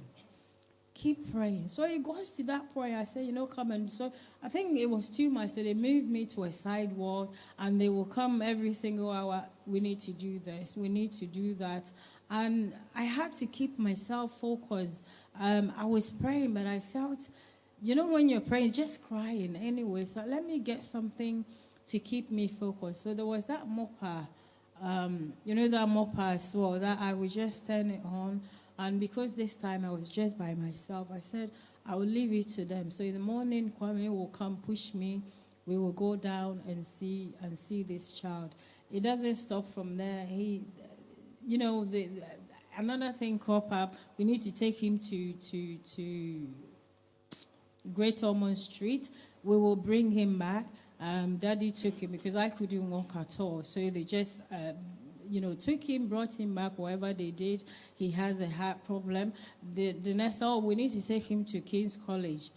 Keep praying. So it goes to that point. I say, come and so I think it was too much. So they moved me to a side ward and they will come every single hour. We need to do this. We need to do that. And I had to keep myself focused. I was praying, but I felt, when you're praying, just crying anyway. So let me get something to keep me focused. So there was that mopper, that mopper as well, that I would just turn it on. And because this time I was just by myself, I said, I will leave it to them. So in the morning, Kwame will come push me. We will go down and see this child. It doesn't stop from there. Another thing crop up. We need to take him to Great Ormond Street. We will bring him back. Daddy took him because I couldn't walk at all. So they just, took him, brought him back, whatever they did. He has a heart problem. The next, we need to take him to King's College.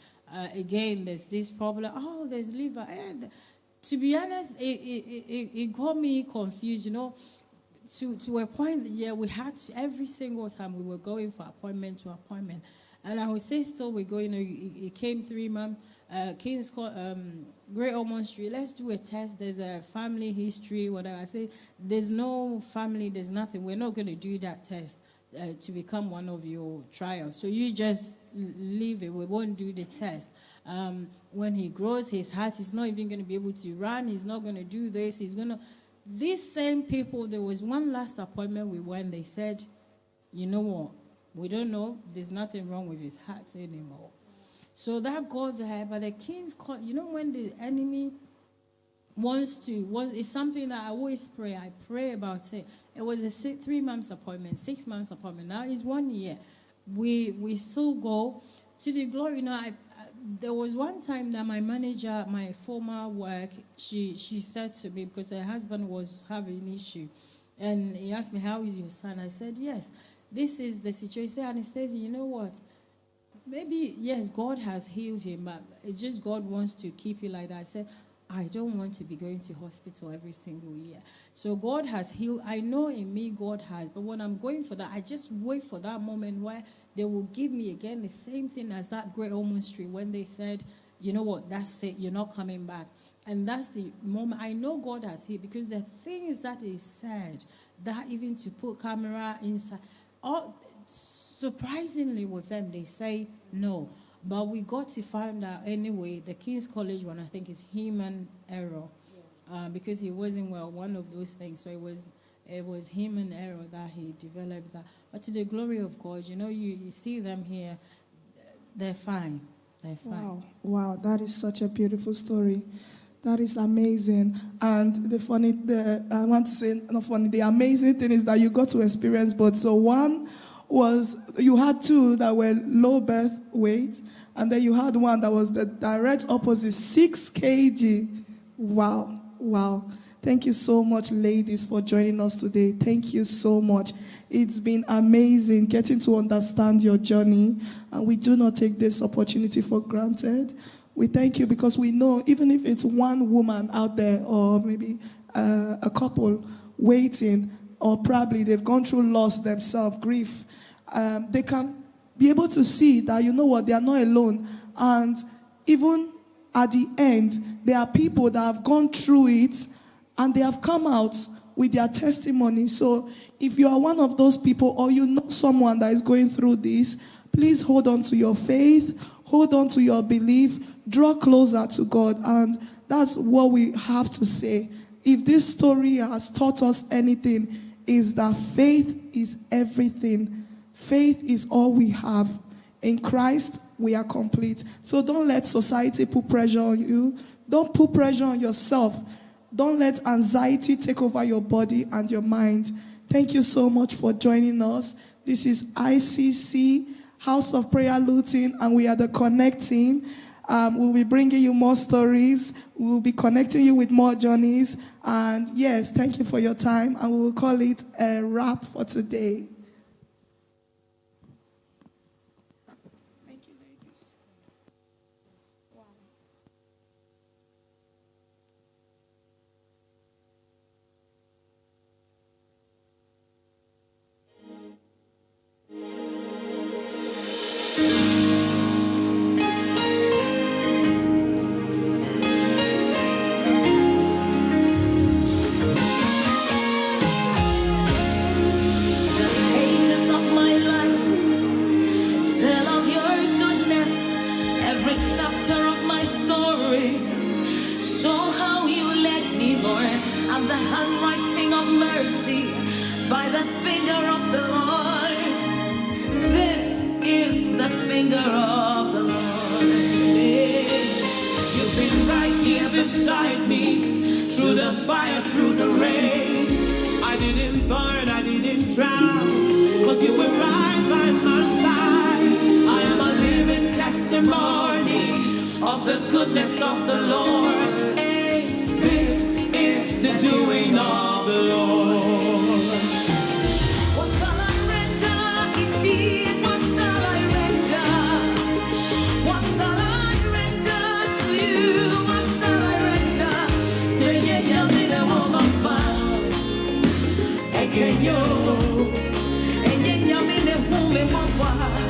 Again, there's this problem. Oh, there's liver. And to be honest, it got me confused, to a point, we had to, every single time we were going for appointment to appointment. And I would say still we're going, it came 3 months, King's Great Ormond Street, let's do a test, there's a family history, whatever. I say, there's no family, there's nothing, we're not going to do that test to become one of your trials. So you just leave it, we won't do the test. When he grows, his heart, he's not even going to be able to run, he's not going to do this, he's going to... These same people, there was one last appointment we went, they said, you know what, we don't know, there's nothing wrong with his heart anymore. So that got there, but the King's Court, when the enemy it's something that I always pray, I pray about it. It was a 3 months appointment, 6 months appointment, now it's 1 year. We still go to the glory. There was one time that my manager, my former work, she said to me, because her husband was having an issue, and he asked me, how is your son? I said, yes, this is the situation. He said, Anastasia, you know what? Maybe, yes, God has healed him, but it's just God wants to keep you like that. I said, I don't want to be going to hospital every single year. So God has healed. I know in me God has, but when I'm going for that, I just wait for that moment where they will give me again the same thing as that Great Ormond Street when they said, you know what, that's it, you're not coming back. And that's the moment I know God has healed, because the things that is said, that even to put camera inside, surprisingly with them, they say no. But we got to find out anyway, the King's College one, I think, is human error. Because he wasn't well, one of those things. So it was human error that he developed that. But to the glory of God, you see them here, they're fine. They're fine. Wow, that is such a beautiful story. That is amazing. And the amazing thing is that you got to experience both. So one was, you had two that were low birth weight, and then you had one that was the direct opposite, 6 kg. Wow. Thank you so much, ladies, for joining us today. Thank you so much. It's been amazing getting to understand your journey, and we do not take this opportunity for granted. We thank you because we know even if it's one woman out there, or maybe a couple waiting, or probably they've gone through loss themselves, grief, they can be able to see that, you know what, they are not alone. And even at the end, there are people that have gone through it and they have come out with their testimony. So if you are one of those people, or you know someone that is going through this, please hold on to your faith, hold on to your belief, draw closer to God. And that's what we have to say. If this story has taught us anything, is that faith is everything. Faith is all we have. In Christ, we are complete. So don't let society put pressure on you. Don't put pressure on yourself. Don't let anxiety take over your body and your mind. Thank you so much for joining us. This is ICC House of Prayer Luton, and we are the Connect team. We'll be bringing you more stories. We'll be connecting you with more journeys. And yes, thank you for your time. And we will call it a wrap for today. Thank you, ladies. Wow. mercy by the finger of the Lord. This is the finger of the Lord. You've been right here beside me, through the fire, through the rain. I didn't burn, I didn't drown, 'cause you were right by my side. I am a living testimony of the goodness of the Lord. This is the doing of the Lord. What shall I render? Indeed, what shall I render? What shall I render to you? What shall I render? Say, yeah, me the woman found. And yeah, me the woman found.